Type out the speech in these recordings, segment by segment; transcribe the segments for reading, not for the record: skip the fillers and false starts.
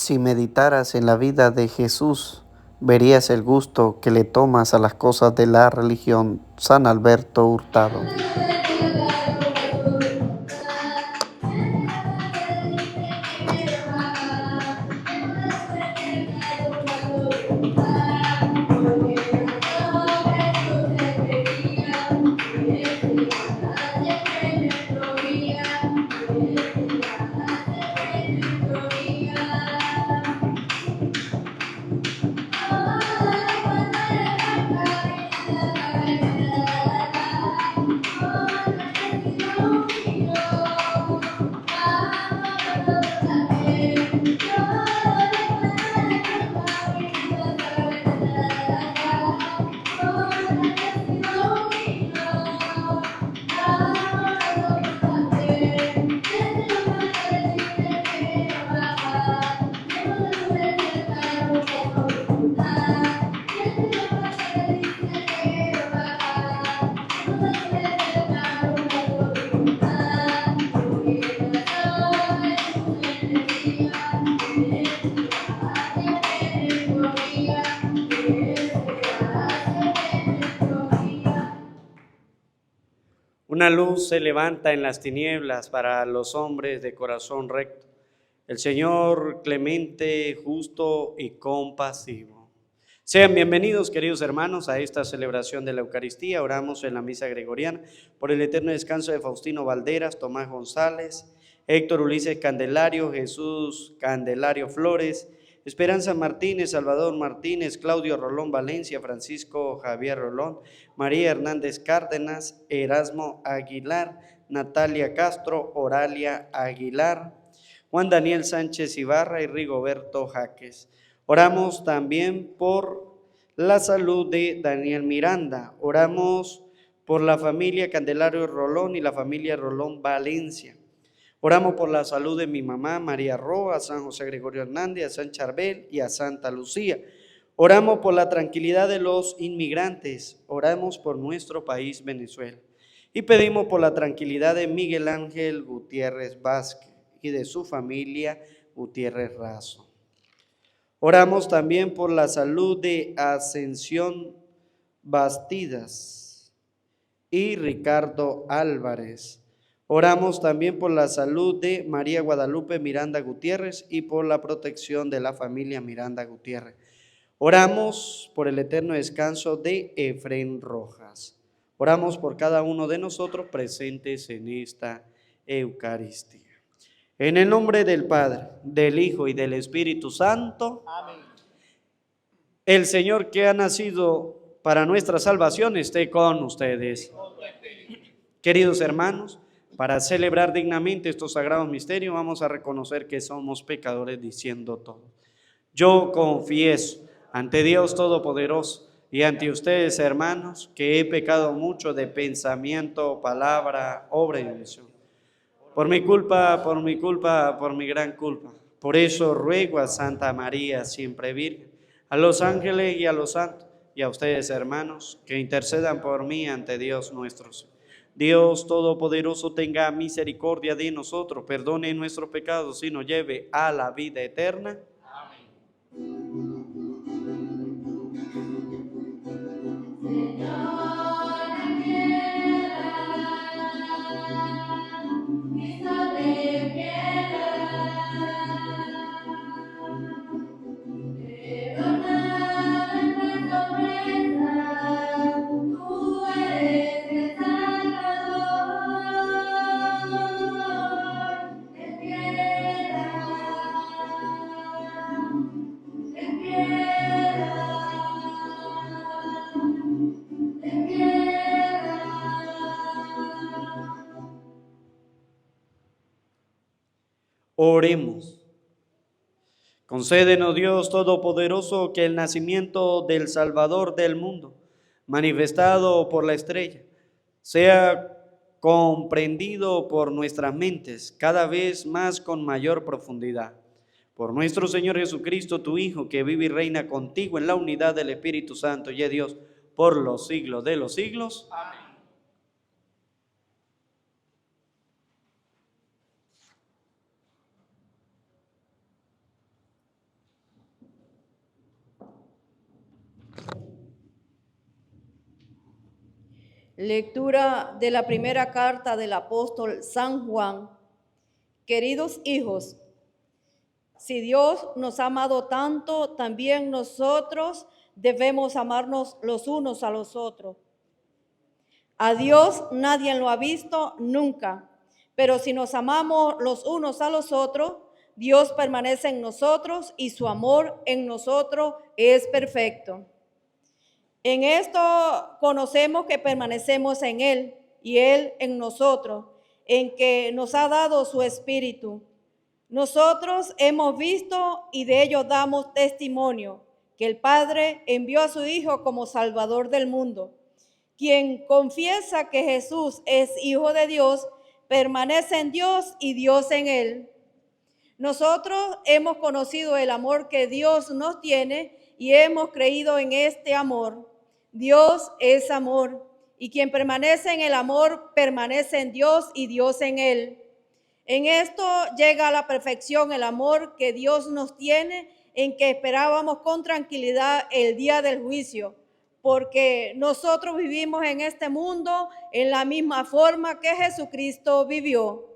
Si meditaras en la vida de Jesús, verías el gusto que le tomas a las cosas de la religión. San Alberto Hurtado. Una luz se levanta en las tinieblas para los hombres de corazón recto. El Señor clemente, justo y compasivo. Sean bienvenidos, queridos hermanos, a esta celebración de la Eucaristía. Oramos en la misa gregoriana por el eterno descanso de Faustino Valderas, Tomás González, Héctor Ulises Candelario, Jesús Candelario Flores, Esperanza Martínez, Salvador Martínez, Claudio Rolón Valencia, Francisco Javier Rolón, María Hernández Cárdenas, Erasmo Aguilar, Natalia Castro, Oralia Aguilar, Juan Daniel Sánchez Ibarra y Rigoberto Jaques. Oramos también por la salud de Daniel Miranda. Oramos por la familia Candelario Rolón y la familia Rolón Valencia. Oramos por la salud de mi mamá María Roa, a San José Gregorio Hernández, a San Charbel y a Santa Lucía. Oramos por la tranquilidad de los inmigrantes. Oramos por nuestro país Venezuela. Y pedimos por la tranquilidad de Miguel Ángel Gutiérrez Vázquez y de su familia Gutiérrez Razo. Oramos también por la salud de Ascensión Bastidas y Ricardo Álvarez. Oramos también por la salud de María Guadalupe Miranda Gutiérrez y por la protección de la familia Miranda Gutiérrez. Oramos por el eterno descanso de Efrén Rojas. Oramos por cada uno de nosotros presentes en esta Eucaristía. En el nombre del Padre, del Hijo y del Espíritu Santo. Amén. El Señor que ha nacido para nuestra salvación esté con ustedes. Queridos hermanos, para celebrar dignamente estos sagrados misterios vamos a reconocer que somos pecadores diciendo todo. Yo confieso ante Dios Todopoderoso y ante ustedes, hermanos, que he pecado mucho de pensamiento, palabra, obra y omisión. Por mi culpa, por mi gran culpa. Por eso ruego a Santa María, siempre Virgen, a los ángeles y a los santos, y a ustedes, hermanos, que intercedan por mí ante Dios nuestro Señor. Dios Todopoderoso tenga misericordia de nosotros, perdone nuestros pecados y nos lleve a la vida eterna. Oremos. Concédenos, Dios Todopoderoso, que el nacimiento del Salvador del mundo, manifestado por la estrella, sea comprendido por nuestras mentes cada vez más con mayor profundidad. Por nuestro Señor Jesucristo, tu Hijo, que vive y reina contigo en la unidad del Espíritu Santo y es Dios por los siglos de los siglos. Amén. Lectura de la primera carta del apóstol San Juan. Queridos hijos, si Dios nos ha amado tanto, también nosotros debemos amarnos los unos a los otros. A Dios nadie lo ha visto nunca, pero si nos amamos los unos a los otros, Dios permanece en nosotros y su amor en nosotros es perfecto. En esto conocemos que permanecemos en Él y Él en nosotros, en que nos ha dado su Espíritu. Nosotros hemos visto y de ello damos testimonio, que el Padre envió a su Hijo como Salvador del mundo. Quien confiesa que Jesús es Hijo de Dios, permanece en Dios y Dios en Él. Nosotros hemos conocido el amor que Dios nos tiene y hemos creído en este amor. Dios es amor, y quien permanece en el amor permanece en Dios y Dios en él. En esto llega a la perfección el amor que Dios nos tiene, en que esperábamos con tranquilidad el día del juicio, porque nosotros vivimos en este mundo en la misma forma que Jesucristo vivió.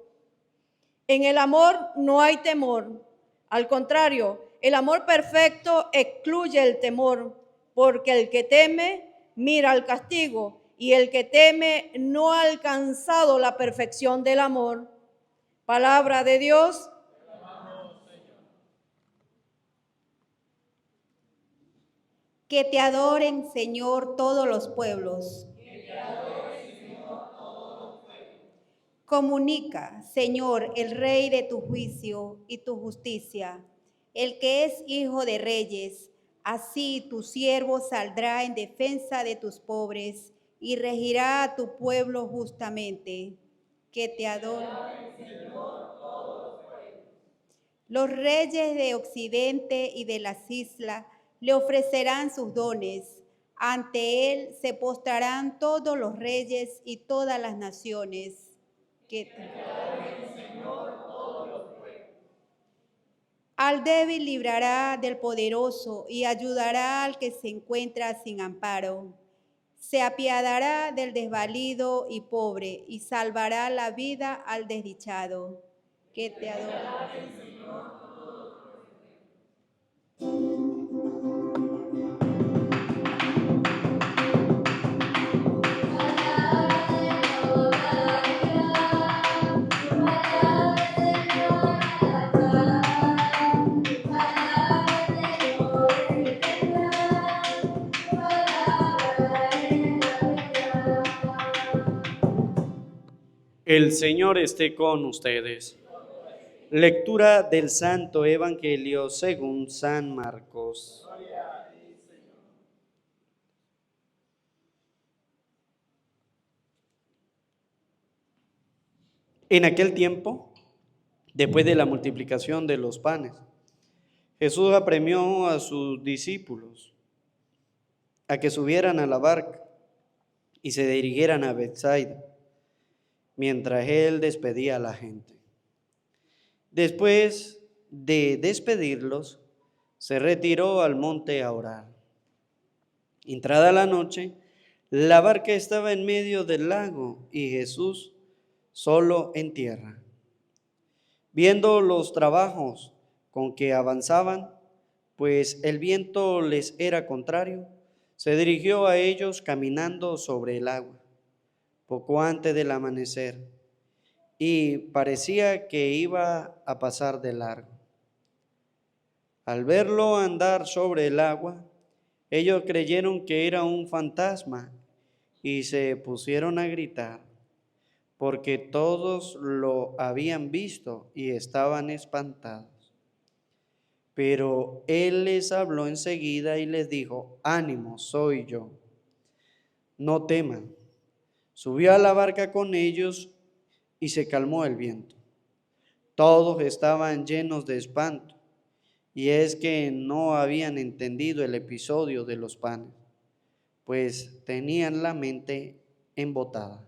En el amor no hay temor. Al contrario, el amor perfecto excluye el temor, porque el que teme mira al castigo, y el que teme no ha alcanzado la perfección del amor. Palabra de Dios. Que te adoren, Señor, todos los pueblos. Comunica, Señor, el Rey de tu juicio y tu justicia, el que es Hijo de Reyes. Así tu siervo saldrá en defensa de tus pobres y regirá a tu pueblo justamente. Que te adoren, Señor, todos los pueblos. Los reyes de Occidente y de las islas le ofrecerán sus dones. Ante él se postrarán todos los reyes y todas las naciones. Que te adoren, Señor, todos los pueblos. Al débil librará del poderoso y ayudará al que se encuentra sin amparo. Se apiadará del desvalido y pobre y salvará la vida al desdichado. Que te adoren, Señor. El Señor esté con ustedes. Lectura del Santo Evangelio según San Marcos. En aquel tiempo, después de la multiplicación de los panes, Jesús apremió a sus discípulos a que subieran a la barca y se dirigieran a Betsaida, mientras él despedía a la gente. Después de despedirlos, se retiró al monte a orar. Entrada la noche, la barca estaba en medio del lago y Jesús solo en tierra. Viendo los trabajos con que avanzaban, pues el viento les era contrario, se dirigió a ellos caminando sobre el agua, poco antes del amanecer, y parecía que iba a pasar de largo. Al verlo andar sobre el agua, ellos creyeron que era un fantasma y se pusieron a gritar, porque todos lo habían visto y estaban espantados. Pero él les habló enseguida y les dijo: ánimo, soy yo, no teman. Subió a la barca con ellos y se calmó el viento. Todos estaban llenos de espanto, y es que no habían entendido el episodio de los panes, pues tenían la mente embotada.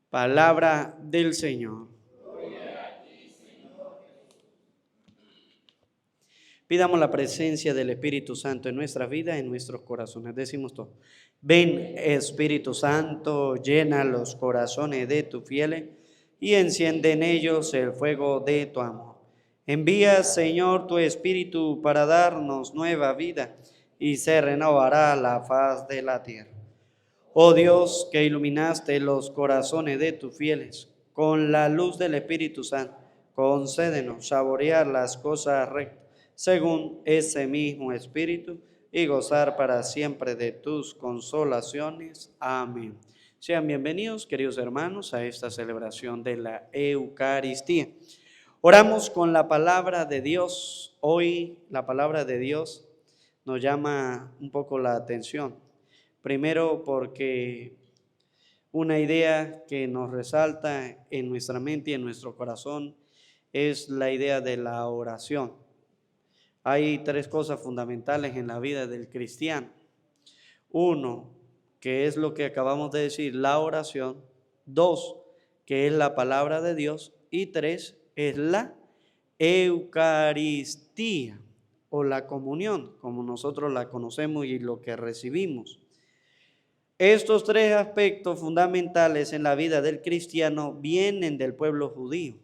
Palabra del Señor. Pidamos la presencia del Espíritu Santo en nuestra vida, en nuestros corazones. Decimos todo. Ven, Espíritu Santo, llena los corazones de tus fieles y enciende en ellos el fuego de tu amor. Envía, Señor, tu Espíritu para darnos nueva vida y se renovará la faz de la tierra. Oh Dios, que iluminaste los corazones de tus fieles con la luz del Espíritu Santo, concédenos saborear las cosas rectas según ese mismo Espíritu y gozar para siempre de tus consolaciones. Amén. Sean bienvenidos, queridos hermanos, a esta celebración de la Eucaristía. Oramos con la palabra de Dios. Hoy la palabra de Dios nos llama un poco la atención. Primero porque una idea que nos resalta en nuestra mente y en nuestro corazón es la idea de la oración. Hay tres cosas fundamentales en la vida del cristiano. Uno, que es lo que acabamos de decir, la oración. Dos, que es la palabra de Dios. Y tres, es la Eucaristía o la comunión, como nosotros la conocemos y lo que recibimos. Estos tres aspectos fundamentales en la vida del cristiano vienen del pueblo judío.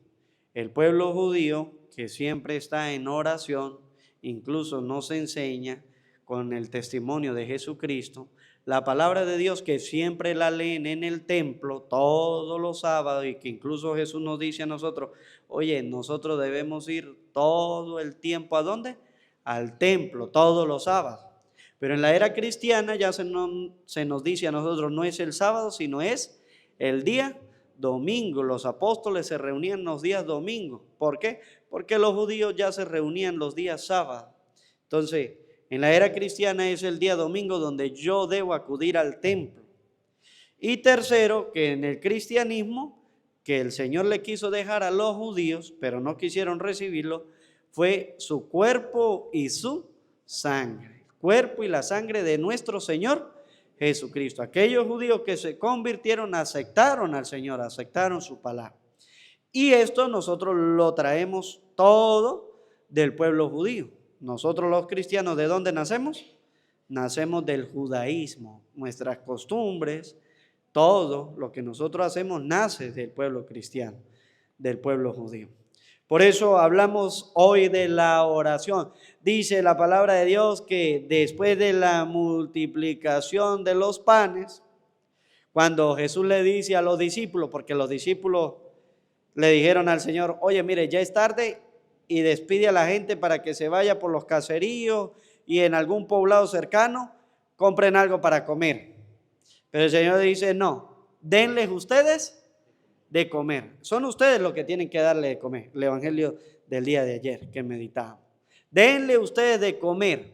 El pueblo judío, que siempre está en oración, incluso nos enseña con el testimonio de Jesucristo, la palabra de Dios que siempre la leen en el templo todos los sábados y que incluso Jesús nos dice a nosotros, oye, nosotros debemos ir todo el tiempo, ¿a dónde? Al templo, todos los sábados. Pero en la era cristiana ya se nos dice a nosotros, no es el sábado, sino es el día domingo. Los apóstoles se reunían los días domingos. ¿Por qué? Porque los judíos ya se reunían los días sábados. Entonces, en la era cristiana es el día domingo donde yo debo acudir al templo. Y tercero, que en el cristianismo, que el Señor le quiso dejar a los judíos, pero no quisieron recibirlo, fue su cuerpo y su sangre. El cuerpo y la sangre de nuestro Señor Jesucristo. Aquellos judíos que se convirtieron, aceptaron al Señor, aceptaron su palabra. Y esto nosotros lo traemos todo del pueblo judío. Nosotros los cristianos, ¿de dónde nacemos? Nacemos del judaísmo. Nuestras costumbres, todo lo que nosotros hacemos nace del pueblo cristiano, del pueblo judío. Por eso hablamos hoy de la oración. Dice la palabra de Dios que después de la multiplicación de los panes, cuando Jesús le dice a los discípulos, porque los discípulos le dijeron al Señor, oye, mire, ya es tarde y despide a la gente para que se vaya por los caseríos y en algún poblado cercano, compren algo para comer. Pero el Señor dice, no, denles ustedes de comer. Son ustedes los que tienen que darle de comer. El evangelio del día de ayer que meditábamos. Denle ustedes de comer.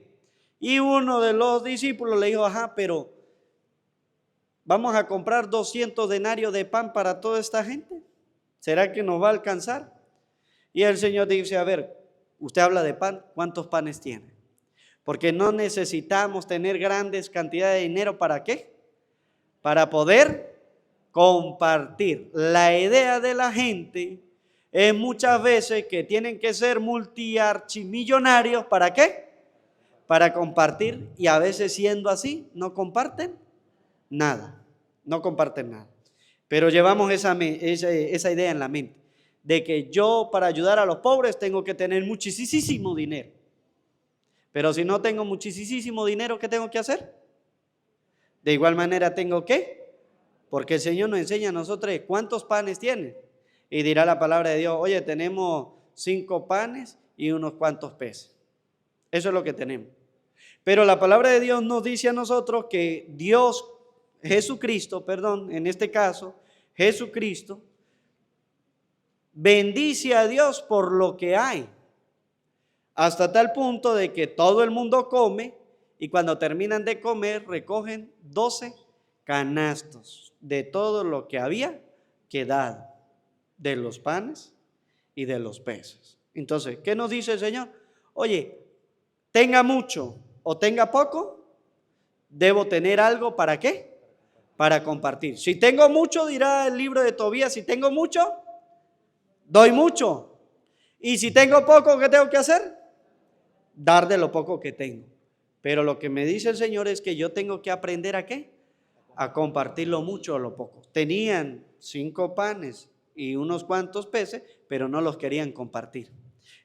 Y uno de los discípulos le dijo, ajá, pero ¿vamos a comprar 200 denarios de pan para toda esta gente? ¿Será que nos va a alcanzar? Y el Señor dice, a ver, usted habla de pan, ¿cuántos panes tiene? Porque no necesitamos tener grandes cantidades de dinero, ¿para qué? Para poder compartir. La idea de la gente es muchas veces que tienen que ser multiarchimillonarios, ¿para qué? Para compartir, y a veces siendo así, no comparten nada, no comparten nada. Pero llevamos esa idea en la mente, de que yo para ayudar a los pobres tengo que tener muchísimo dinero. Pero si no tengo muchísimo dinero, ¿qué tengo que hacer? De igual manera tengo que, porque el Señor nos enseña a nosotros cuántos panes tienen. Y dirá la palabra de Dios, oye, tenemos 5 panes y unos cuantos peces. Eso es lo que tenemos. Pero la palabra de Dios nos dice a nosotros que Dios, Jesucristo, en este caso, Jesucristo, bendice a Dios por lo que hay. Hasta tal punto de que todo el mundo come y cuando terminan de comer recogen 12 canastos de todo lo que había quedado, de los panes y de los peces. Entonces, ¿qué nos dice el Señor? Oye, tenga mucho o tenga poco, debo tener algo, ¿para qué? Para compartir. Si tengo mucho, dirá el libro de Tobías, si tengo mucho, doy mucho. Y si tengo poco, ¿qué tengo que hacer? dar de lo poco que tengo. Pero lo que me dice el Señor es que yo tengo que aprender ¿a qué? A compartir lo mucho o lo poco. Tenían 5 panes y unos cuantos peces, pero no los querían compartir.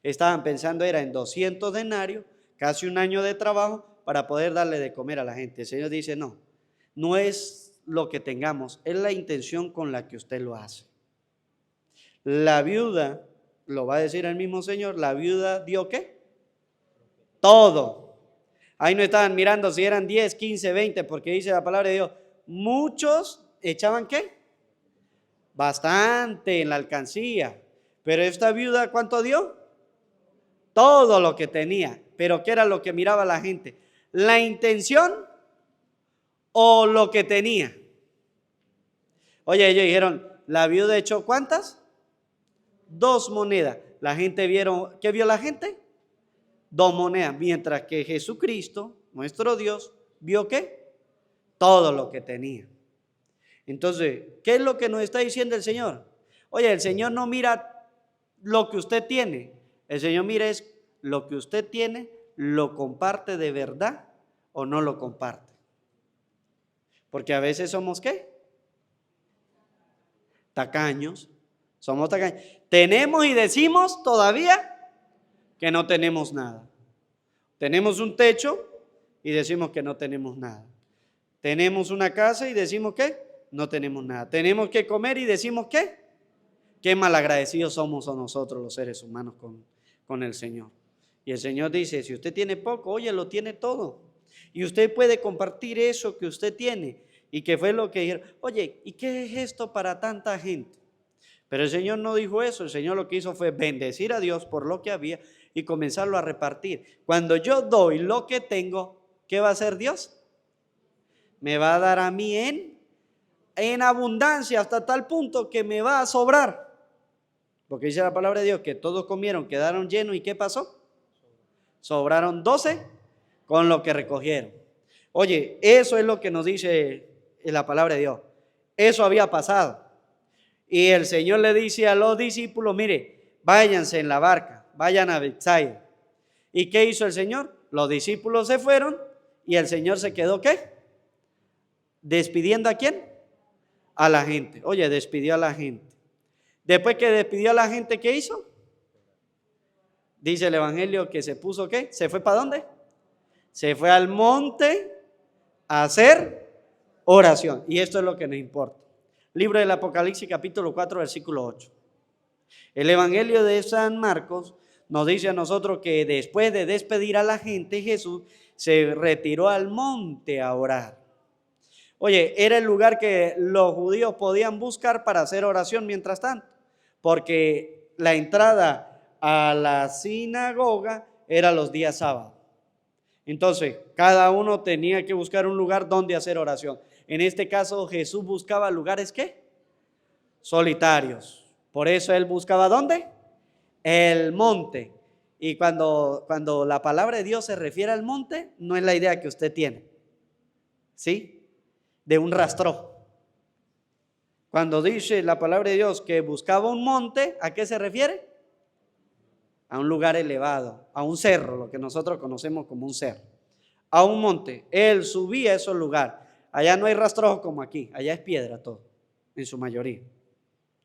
Estaban pensando era en 200 denarios, casi un año de trabajo para poder darle de comer a la gente. El Señor dice, no, no es lo que tengamos, es la intención con la que usted lo hace. La viuda, lo va a decir el mismo Señor, la viuda dio ¿qué? Todo. Ahí no estaban mirando si eran 10, 15, 20, porque dice la palabra de Dios, muchos echaban ¿qué? Bastante en la alcancía. Pero esta viuda, ¿cuánto dio? Todo lo que tenía. Pero ¿qué era lo que miraba la gente? ¿La intención o lo que tenía? Oye, ellos dijeron, la viuda echó ¿cuántas? 2 monedas. La gente vieron, ¿qué vio la gente? 2 monedas. Mientras que Jesucristo, nuestro Dios, vio ¿qué? Todo lo que tenía. Entonces, ¿qué es lo que nos está diciendo el Señor? Oye, el Señor no mira lo que usted tiene. El Señor mira es lo que usted tiene, ¿lo comparte de verdad o no lo comparte? Porque a veces somos ¿qué? Tacaños. Somos tacaños. Tenemos y decimos todavía que no tenemos nada. Tenemos un techo y decimos que no tenemos nada. Tenemos una casa y decimos que no tenemos nada. Tenemos que comer y decimos que qué malagradecidos somos nosotros los seres humanos con el Señor. Y el Señor dice, si usted tiene poco, oye, lo tiene todo. Y usted puede compartir eso que usted tiene. Y que fue lo que dijeron, oye, ¿y qué es esto para tanta gente? Pero el Señor no dijo eso. El Señor lo que hizo fue bendecir a Dios por lo que había y comenzarlo a repartir. Cuando yo doy lo que tengo, ¿qué va a hacer Dios? Me va a dar a mí en abundancia hasta tal punto que me va a sobrar. Porque dice la palabra de Dios que todos comieron, quedaron llenos y ¿qué pasó? Sobraron 12 con lo que recogieron. Oye, eso es lo que nos dice la palabra de Dios. Eso había pasado. Y el Señor le dice a los discípulos, mire, váyanse en la barca, vayan a Betsaida. ¿Y qué hizo el Señor? Los discípulos se fueron y el Señor se quedó ¿qué? ¿Despidiendo a quién? A la gente. Oye, despidió a la gente. Después que despidió a la gente, ¿qué hizo? Dice el Evangelio que se puso ¿qué? ¿Se fue para dónde? Se fue al monte a hacer oración. Y esto es lo que nos importa. Libro del Apocalipsis capítulo 4 versículo 8. El Evangelio de San Marcos nos dice a nosotros que después de despedir a la gente, Jesús se retiró al monte a orar. Oye, era el lugar que los judíos podían buscar para hacer oración mientras tanto, porque la entrada a la sinagoga era los días sábados. Entonces, cada uno tenía que buscar un lugar donde hacer oración. En este caso, Jesús buscaba lugares ¿qué? Solitarios. Por eso él buscaba ¿dónde? El monte. Y cuando la palabra de Dios se refiere al monte, no es la idea que usted tiene, ¿sí? De un rastrojo. Cuando dice la palabra de Dios que buscaba un monte, ¿a qué se refiere? A un lugar elevado, a un cerro, lo que nosotros conocemos como un cerro. A un monte. Él subía a esos lugares. Allá no hay rastrojo como aquí, allá es piedra todo, en su mayoría.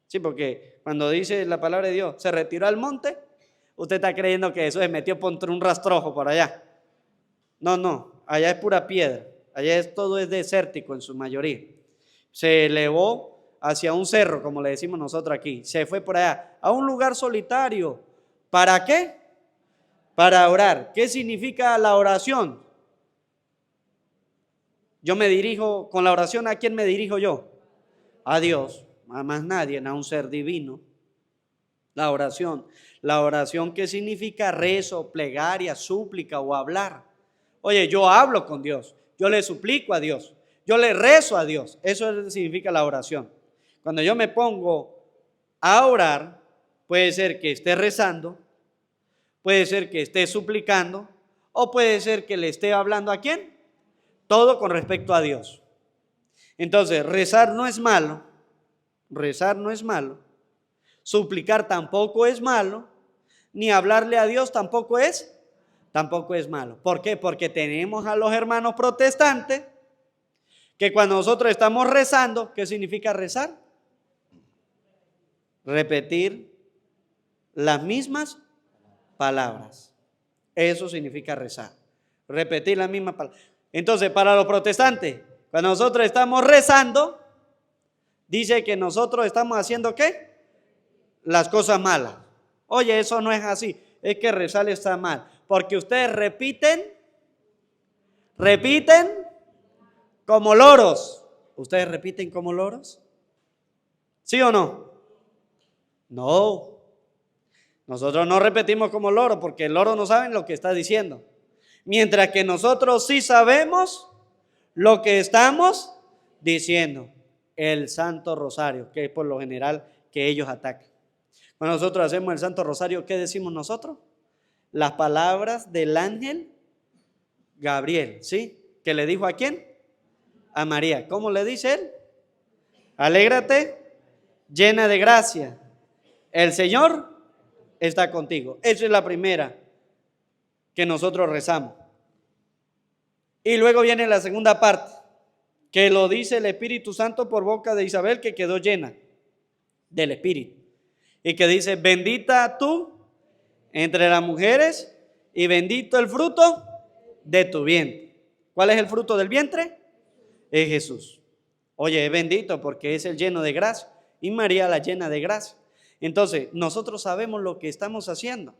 Sí, porque cuando dice la palabra de Dios, se retiró al monte, usted está creyendo que eso se metió por un rastrojo por allá. No, allá es pura piedra, allá todo es desértico en su mayoría. Se elevó hacia un cerro, como le decimos nosotros aquí, se fue por allá, a un lugar solitario. ¿Para qué? Para orar. ¿Qué significa la oración? Yo me dirijo, con la oración, ¿a quién me dirijo yo? A Dios, a más nadie, a un ser divino. La oración que significa rezo, plegaria, súplica o hablar. Oye, yo hablo con Dios, yo le suplico a Dios, yo le rezo a Dios. Eso significa la oración. Cuando yo me pongo a orar, puede ser que esté rezando, puede ser que esté suplicando o puede ser que le esté hablando ¿a quién? Todo con respecto a Dios. Entonces, rezar no es malo, suplicar tampoco es malo, ni hablarle a Dios tampoco es Tampoco es malo. ¿Por qué? Porque tenemos a los hermanos protestantes que cuando nosotros estamos rezando, ¿qué significa rezar? Repetir las mismas palabras. Eso significa rezar. Repetir las mismas palabras. Entonces, para los protestantes, cuando nosotros estamos rezando, dice que nosotros estamos haciendo ¿qué? Las cosas malas. Oye, eso no es así. Es que rezar está mal. Porque ustedes repiten como loros. ¿Ustedes repiten como loros? ¿Sí o no? No. Nosotros no repetimos como loros porque el loro no sabe lo que está diciendo. Mientras que nosotros sí sabemos lo que estamos diciendo. El Santo Rosario, que es por lo general que ellos atacan. Cuando nosotros hacemos el Santo Rosario, ¿qué decimos nosotros? Las palabras del ángel Gabriel, ¿sí? ¿Que le dijo a quién? A María. ¿Cómo le dice él? Alégrate, llena de gracia. El Señor está contigo. Esa es la primera que nosotros rezamos. Y luego viene la segunda parte, que lo dice el Espíritu Santo por boca de Isabel, que quedó llena del Espíritu. Y que dice, bendita tú entre las mujeres y bendito el fruto de tu vientre. ¿Cuál es el fruto del vientre? Es Jesús. Oye, es bendito porque es el lleno de gracia y María la llena de gracia. Entonces, nosotros sabemos lo que estamos haciendo.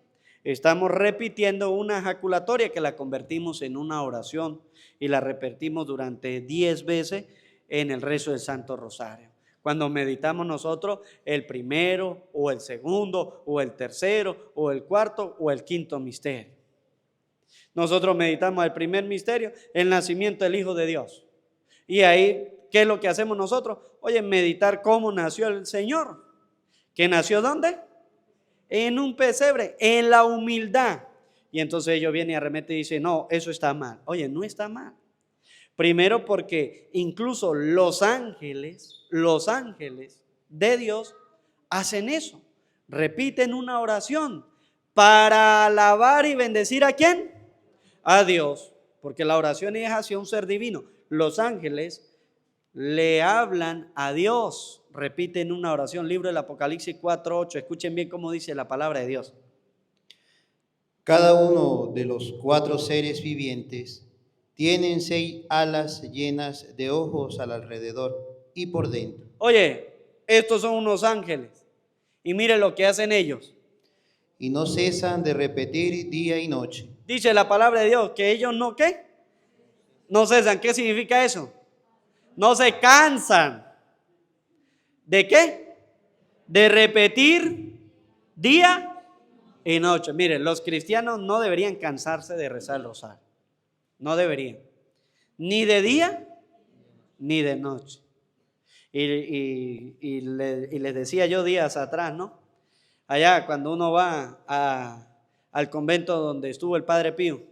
Estamos repitiendo una ejaculatoria que la convertimos en una oración y la repetimos durante 10 veces en el rezo del Santo Rosario. Cuando meditamos nosotros el primero o el segundo o el tercero o el cuarto o el quinto misterio. Nosotros meditamos el primer misterio, el nacimiento del Hijo de Dios. Y ahí, ¿qué es lo que hacemos nosotros? Oye, meditar cómo nació el Señor. ¿Que nació dónde? En un pesebre, en la humildad. Y entonces ellos vienen y arremeten y dicen, no, eso está mal. Oye, no está mal. Primero porque incluso los ángeles de Dios hacen eso. Repiten una oración para alabar y bendecir ¿a quién? A Dios. Porque la oración es hacia un ser divino. Los ángeles le hablan a Dios. Repiten una oración. Libro del Apocalipsis 4:8. Escuchen bien cómo dice la palabra de Dios. Cada uno de los 4 seres vivientes tienen 6 alas llenas de ojos al alrededor y por dentro. Oye, estos son unos ángeles. Y mire lo que hacen ellos. Y no cesan de repetir día y noche. Dice la palabra de Dios que ellos no, ¿qué? No cesan. ¿Qué significa eso? No se cansan. ¿De qué? De repetir día y noche. Miren, los cristianos no deberían cansarse de rezar el rosario. No deberían. Ni de día, ni de noche. Y les decía yo días atrás, ¿no? Allá cuando uno va al convento donde estuvo el Padre Pío.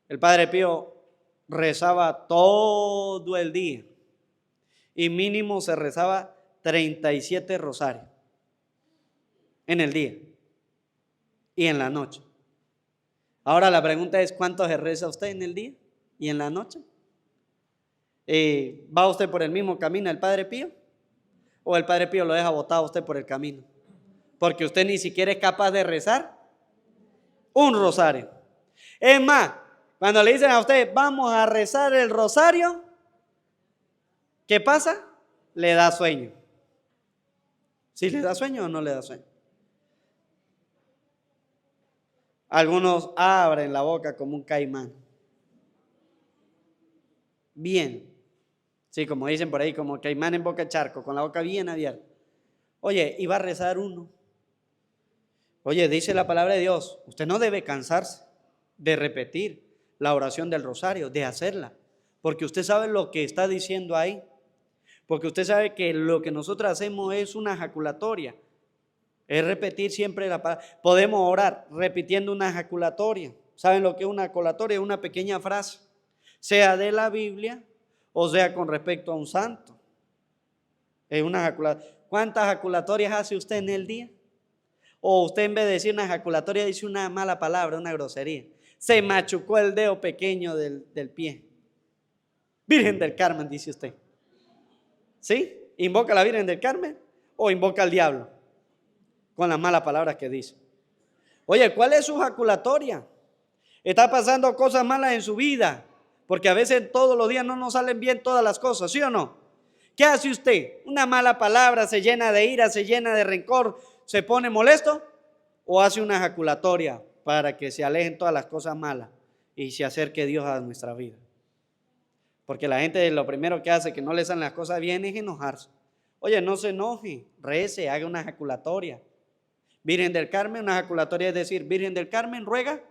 El Padre Pío rezaba todo el día. Y mínimo se rezaba 37 rosarios en el día y en la noche. Ahora la pregunta es, ¿cuánto se reza usted en el día y en la noche? ¿Va usted por el mismo camino del Padre Pío? ¿O el Padre Pío lo deja botado a usted por el camino? Porque usted ni siquiera es capaz de rezar un rosario. Es más, cuando le dicen a usted, vamos a rezar el rosario, ¿qué pasa? Le da sueño. ¿Sí le da sueño o no le da sueño? Algunos abren la boca como un caimán. Bien. Sí, como dicen por ahí, como caimán en boca de charco, con la boca bien abierta. Oye, y va a rezar uno. Oye, dice la palabra de Dios, usted no debe cansarse de repetir la oración del rosario, de hacerla, porque usted sabe lo que está diciendo ahí. Porque usted sabe que lo que nosotros hacemos es una ejaculatoria. Es repetir siempre la palabra. Podemos orar repitiendo una ejaculatoria. ¿Saben lo que es una ejaculatoria? Es una pequeña frase, sea de la Biblia o sea con respecto a un santo. Es una ejaculatoria. ¿Cuántas ejaculatorias hace usted en el día? O usted en vez de decir una ejaculatoria dice una mala palabra, una grosería. Se machucó el dedo pequeño del pie. Virgen del Carmen, dice usted. ¿Sí? ¿Invoca a la Virgen del Carmen o invoca al diablo? Con las malas palabras que dice. Oye, ¿cuál es su jaculatoria? Está pasando cosas malas en su vida, porque a veces todos los días no nos salen bien todas las cosas, ¿sí o no? ¿Qué hace usted? Una mala palabra, se llena de ira, se llena de rencor, se pone molesto, o hace una jaculatoria para que se alejen todas las cosas malas y se acerque Dios a nuestra vida. Porque la gente lo primero que hace que no le salen las cosas bien es enojarse. Oye, no se enoje, rece, haga una jaculatoria. Virgen del Carmen, una jaculatoria es decir, Virgen del Carmen, ruega.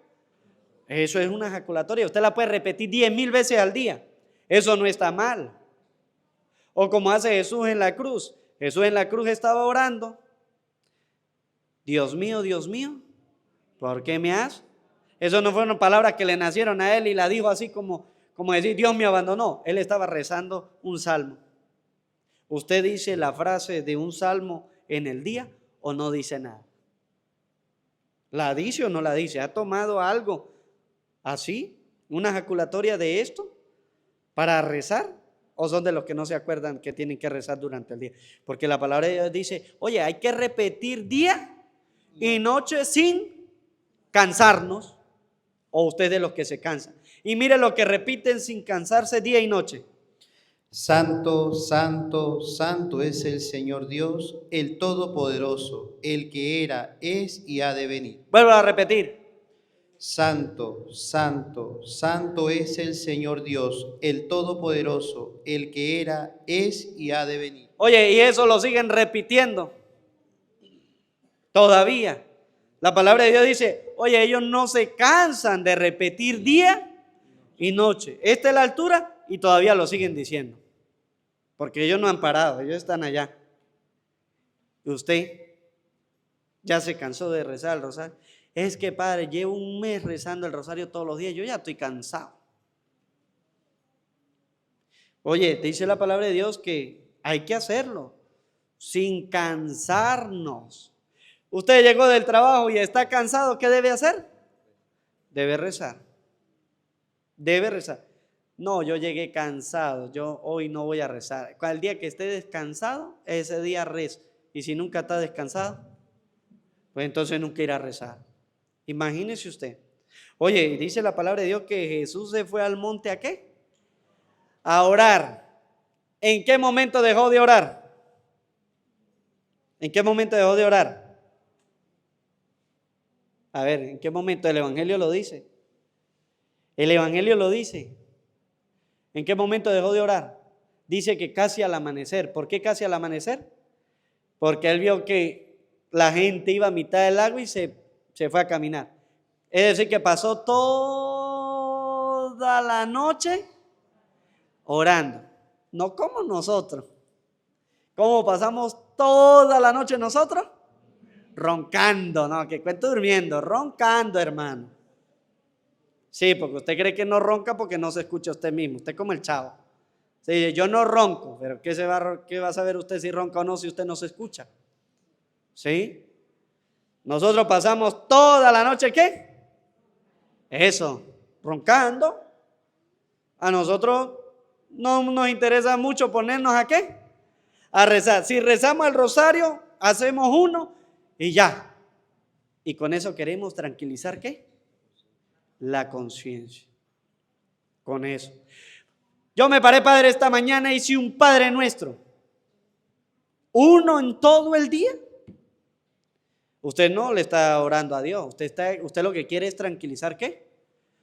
Eso es una jaculatoria. Usted la puede repetir 10,000 veces al día. Eso no está mal. O como hace Jesús en la cruz. Jesús en la cruz estaba orando. Dios mío, ¿por qué me has? Eso no fueron palabras que le nacieron a él y la dijo así como decir, Dios me abandonó. Él estaba rezando un salmo. ¿Usted dice la frase de un salmo en el día o no dice nada? ¿La dice o no la dice? ¿Ha tomado algo así? ¿Una jaculatoria de esto para rezar? ¿O son de los que no se acuerdan que tienen que rezar durante el día? Porque la palabra de Dios dice, oye, hay que repetir día y noche sin cansarnos. ¿O usted de los que se cansan? Y mire lo que repiten sin cansarse día y noche. Santo, santo, santo es el Señor Dios, el Todopoderoso, el que era, es y ha de venir. Vuelvo a repetir. Santo, santo, santo es el Señor Dios, el Todopoderoso, el que era, es y ha de venir. Oye, y eso lo siguen repitiendo. Todavía. La palabra de Dios dice, oye, ellos no se cansan de repetir día y noche. Esta es la altura y todavía lo siguen diciendo. Porque ellos no han parado, ellos están allá. Y usted ya se cansó de rezar el rosario. Es que, padre, llevo un mes rezando el rosario todos los días, yo ya estoy cansado. Oye, te dice la palabra de Dios que hay que hacerlo sin cansarnos. Usted llegó del trabajo y está cansado, ¿qué debe hacer? Debe rezar. Debe rezar. No, yo llegué cansado, yo hoy no voy a rezar. El día que esté descansado, ese día rezo. Y si nunca está descansado, pues entonces nunca irá a rezar. Imagínese usted. Oye, dice la palabra de Dios que Jesús se fue al monte ¿a qué? A orar. ¿En qué momento dejó de orar? ¿En qué momento dejó de orar? A ver, ¿en qué momento? El Evangelio lo dice. El Evangelio lo dice. ¿En qué momento dejó de orar? Dice que casi al amanecer. ¿Por qué casi al amanecer? Porque él vio que la gente iba a mitad del lago y se fue a caminar. Es decir, que pasó toda la noche orando. No como nosotros. ¿Cómo pasamos toda la noche nosotros? Roncando, no, que cuento durmiendo, roncando, hermano. Sí, porque usted cree que no ronca porque no se escucha usted mismo. Usted es como el chavo. Sí, yo no ronco, pero ¿qué va a saber usted si ronca o no si usted no se escucha? ¿Sí? Nosotros pasamos toda la noche, ¿qué? Eso, roncando. A nosotros no nos interesa mucho ponernos ¿a qué? A rezar. Si rezamos el rosario, hacemos uno y ya. Y con eso queremos tranquilizar ¿qué? La conciencia. Con eso. Yo me paré, padre, esta mañana y hice un Padre Nuestro. Uno en todo el día. Usted no le está orando a Dios. Usted lo que quiere es tranquilizar ¿qué?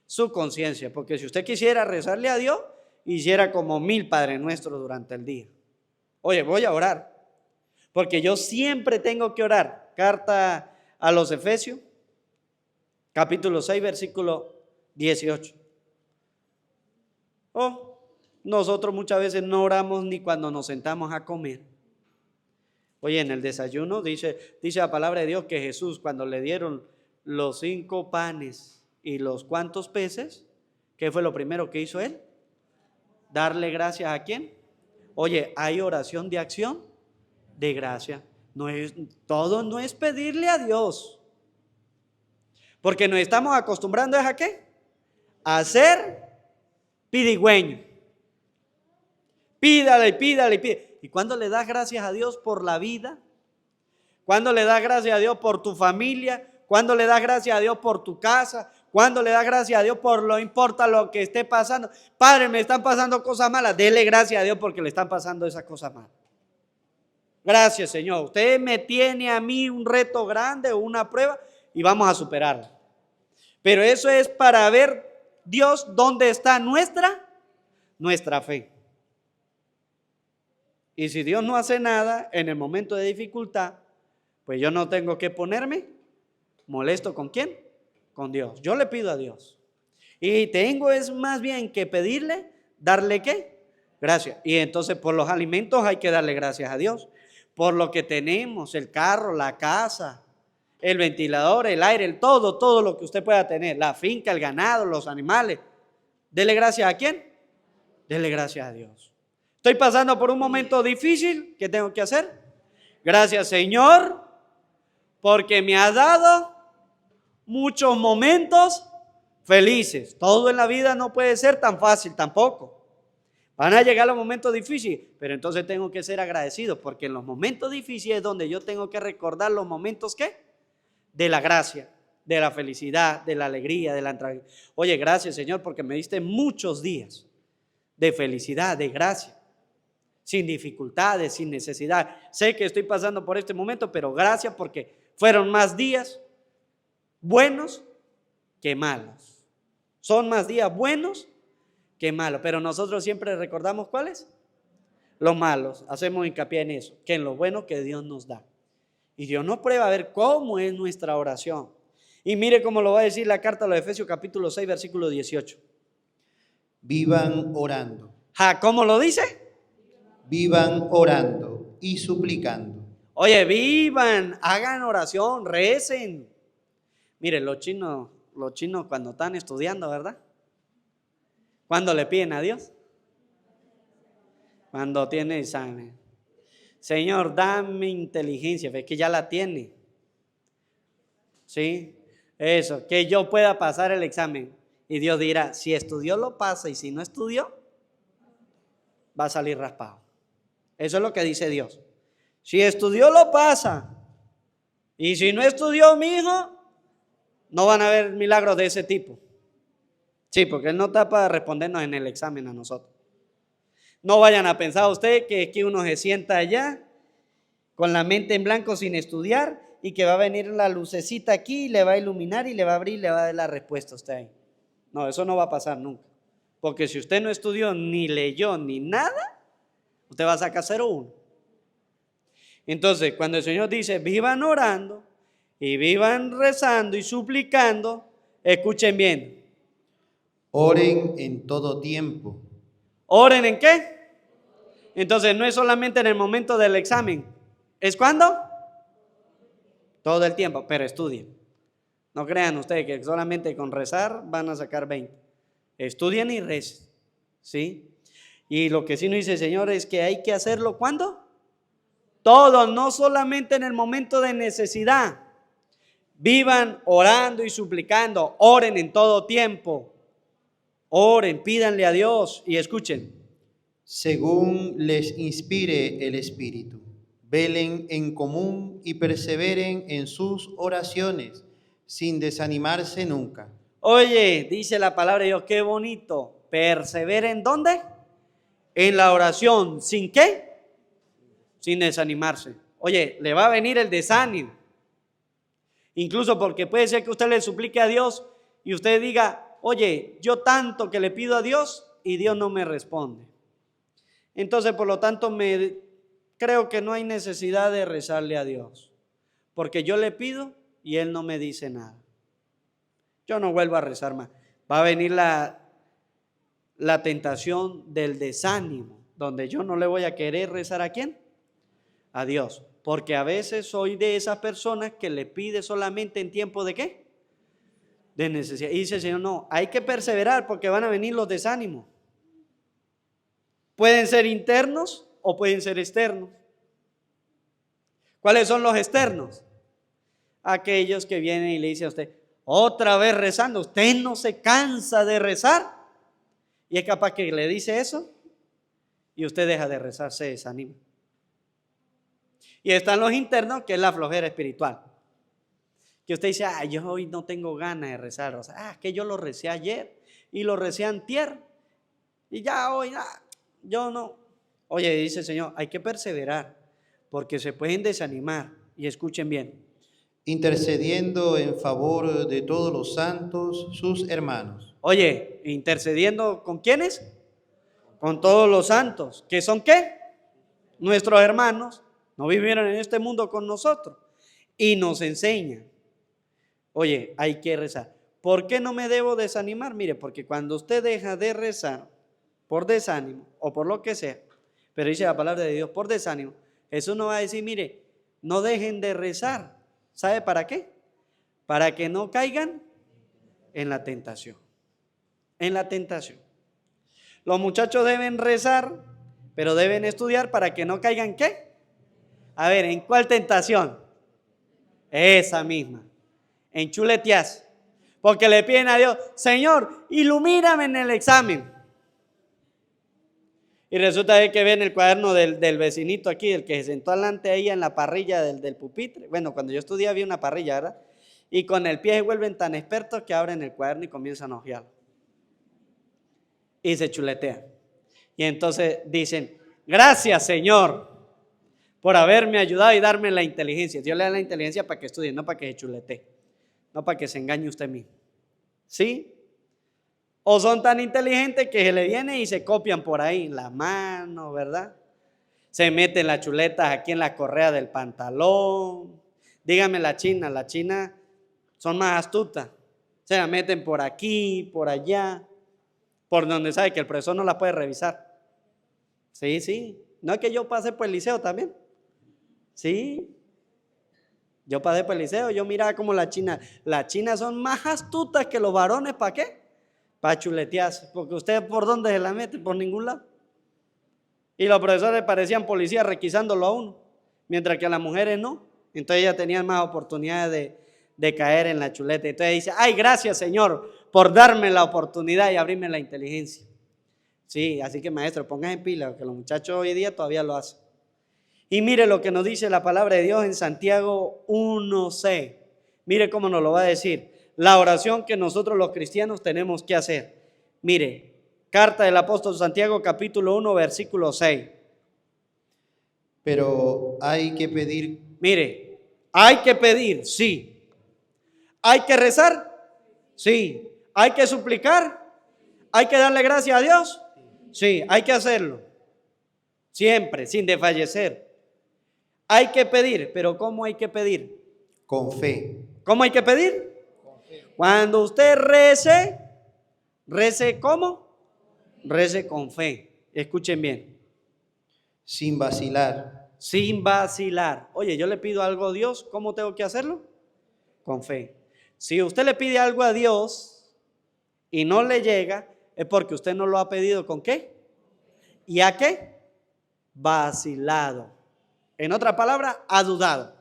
Su conciencia. Porque si usted quisiera rezarle a Dios, hiciera como 1000 Padre Nuestros durante el día. Oye, voy a orar. Porque yo siempre tengo que orar. Carta a los Efesios, capítulo 6, versículo 18. Nosotros muchas veces no oramos ni cuando nos sentamos a comer. Oye, en el desayuno dice la palabra de Dios que Jesús, cuando le dieron los 5 panes y los ¿cuántos peces? ¿Qué fue lo primero que hizo él? Darle gracias ¿a quién? Oye, hay oración de acción de gracia. Todo no es pedirle a Dios. Porque nos estamos acostumbrando ¿a qué? a ser pidigüeño. Pídale, pídale, pídale. ¿Y cuándo le das gracias a Dios por la vida? ¿Cuándo le das gracias a Dios por tu familia? ¿Cuándo le das gracias a Dios por tu casa? ¿Cuándo le das gracias a Dios por no importa lo que esté pasando? Padre, me están pasando cosas malas. Dele gracias a Dios porque le están pasando esas cosas malas. Gracias, Señor. Usted me tiene a mí un reto grande o una prueba y vamos a superarla. Pero eso es para ver, Dios, dónde está nuestra fe. Y si Dios no hace nada en el momento de dificultad, pues yo no tengo que ponerme molesto. ¿Con quién? Con Dios. Yo le pido a Dios. Y tengo es más bien que pedirle, darle ¿qué? Gracias. Y entonces por los alimentos hay que darle gracias a Dios. Por lo que tenemos, el carro, la casa, el ventilador, el aire, todo lo que usted pueda tener, la finca, el ganado, los animales. Dele gracias a ¿quién? Dele gracias a Dios. Estoy pasando por un momento difícil. ¿Qué tengo que hacer? Gracias, Señor, porque me has dado muchos momentos felices. Todo en la vida no puede ser tan fácil tampoco. Van a llegar los momentos difíciles, pero entonces tengo que ser agradecido, porque en los momentos difíciles es donde yo tengo que recordar los momentos ¿qué? De la gracia, de la felicidad, de la alegría, de la tranquilidad. Oye, gracias, Señor, porque me diste muchos días de felicidad, de gracia, sin dificultades, sin necesidad. Sé que estoy pasando por este momento, pero gracias porque fueron más días buenos que malos. Son más días buenos que malos, pero nosotros siempre recordamos ¿cuáles? Los malos. Hacemos hincapié en eso, que en lo bueno que Dios nos da. Y Dios nos prueba a ver cómo es nuestra oración. Y mire cómo lo va a decir la carta a los Efesios capítulo 6, versículo 18. Vivan orando. ¿Cómo lo dice? Vivan orando y suplicando. Oye, vivan, hagan oración, recen. Mire, los chinos cuando están estudiando, ¿verdad? ¿Cuándo le piden a Dios? Cuando tiene examen. Señor, dame inteligencia, ve que ya la tiene. ¿Sí? Eso, que yo pueda pasar el examen. Y Dios dirá, si estudió lo pasa y si no estudió, va a salir raspado. Eso es lo que dice Dios. Si estudió lo pasa y si no estudió, mi hijo, no van a haber milagros de ese tipo. Sí, porque Él no está para respondernos en el examen a nosotros. No vayan a pensar ustedes que uno se sienta allá con la mente en blanco sin estudiar y que va a venir la lucecita aquí y le va a iluminar y le va a abrir y le va a dar la respuesta a usted ahí. No, eso no va a pasar nunca. Porque si usted no estudió, ni leyó, ni nada, usted va a sacar 0-1. Entonces, cuando el Señor dice, vivan orando y vivan rezando y suplicando, escuchen bien. Oren en todo tiempo. ¿Oren en qué? Entonces, no es solamente en el momento del examen. ¿Es cuándo? Todo el tiempo, pero estudien. No crean ustedes que solamente con rezar van a sacar 20. Estudien y recen, ¿sí? Y lo que sí nos dice el Señor es que hay que hacerlo ¿cuándo? Todo, no solamente en el momento de necesidad. Vivan orando y suplicando. Oren en todo tiempo. Oren, pídanle a Dios y escuchen. Según les inspire el Espíritu. Velen en común y perseveren en sus oraciones, sin desanimarse nunca. Oye, dice la palabra de Dios, qué bonito. Perseveren, ¿dónde? En la oración. ¿Sin qué? Sin desanimarse. Oye, le va a venir el desánimo. Incluso porque puede ser que usted le suplique a Dios y usted diga, oye, yo tanto que le pido a Dios y Dios no me responde. Entonces, por lo tanto, creo que no hay necesidad de rezarle a Dios. Porque yo le pido y Él no me dice nada. Yo no vuelvo a rezar más. Va a venir la tentación del desánimo, donde yo no le voy a querer rezar ¿a quién? A Dios. Porque a veces soy de esas personas que le pide solamente en tiempo de ¿qué? De necesidad. Y dice el Señor, no, hay que perseverar porque van a venir los desánimos. Pueden ser internos o pueden ser externos. ¿Cuáles son los externos? Aquellos que vienen y le dicen a usted, otra vez rezando. Usted no se cansa de rezar. Y es capaz que le dice eso y usted deja de rezar, se desanima. Y están los internos, que es la flojera espiritual. Que usted dice, yo hoy no tengo ganas de rezar. O sea, es que yo lo recé ayer y lo recé antier. Y ya hoy, yo no. Oye, dice el Señor, hay que perseverar porque se pueden desanimar. Y escuchen bien. Intercediendo en favor de todos los santos, sus hermanos. Oye, intercediendo ¿con quiénes? Con todos los santos. ¿Qué son qué? Nuestros hermanos. No vivieron en este mundo con nosotros. Y nos enseñan. Oye, hay que rezar. ¿Por qué no me debo desanimar? Mire, porque cuando usted deja de rezar por desánimo o por lo que sea, pero dice la palabra de Dios por desánimo, Jesús no va a decir, mire, no dejen de rezar. ¿Sabe para qué? Para que no caigan en la tentación. En la tentación. Los muchachos deben rezar, pero deben estudiar para que no caigan ¿qué? A ver, ¿en cuál tentación? Esa misma. En chuleteas. Porque le piden a Dios, Señor, ilumíname en el examen. Y resulta que ven el cuaderno del vecinito aquí, el que se sentó adelante ahí en la parrilla del pupitre. Bueno, cuando yo estudiaba había una parrilla, ¿verdad? Y con el pie se vuelven tan expertos que abren el cuaderno y comienzan a hojearlo. Y se chuletean. Y entonces dicen, gracias Señor por haberme ayudado y darme la inteligencia. Dios le da la inteligencia para que estudie, no para que se chuletee, no para que se engañe usted mismo. ¿Sí? O son tan inteligentes que se le viene y se copian por ahí la mano, ¿verdad? Se meten las chuletas aquí en la correa del pantalón. Dígame las chinas son más astutas. Se la meten por aquí, por allá, por donde sabe que el profesor no la puede revisar. Sí, sí. No es que yo pasé por el liceo también. Sí. Yo pasé por el liceo, yo miraba como las chinas son más astutas que los varones, ¿para qué? Para chuletearse, porque usted por dónde se la mete, por ningún lado. Y los profesores parecían policías requisándolo a uno, mientras que a las mujeres no. Entonces ellas tenían más oportunidades de caer en la chuleta. Entonces dice, ay, gracias Señor por darme la oportunidad y abrirme la inteligencia. Sí, así que maestro, póngase en pila, porque los muchachos hoy día todavía lo hacen. Y mire lo que nos dice la palabra de Dios en Santiago 1:6. Mire cómo nos lo va a decir. La oración que nosotros los cristianos tenemos que hacer. Mire, carta del apóstol Santiago capítulo 1 versículo 6. Pero hay que pedir. Mire, hay que pedir, sí. Hay que rezar, sí. Hay que suplicar, hay que darle gracias a Dios, sí. Hay que hacerlo, siempre, sin desfallecer. Hay que pedir, pero ¿cómo hay que pedir? Con fe. ¿Cómo hay que pedir? Cuando usted rece, rece ¿cómo? Rece con fe. Escuchen bien. Sin vacilar. Sin vacilar. Oye, yo le pido algo a Dios, ¿cómo tengo que hacerlo? Con fe. Si usted le pide algo a Dios y no le llega, es porque usted no lo ha pedido ¿con qué? ¿Y a qué? Vacilado. En otra palabra, ha dudado.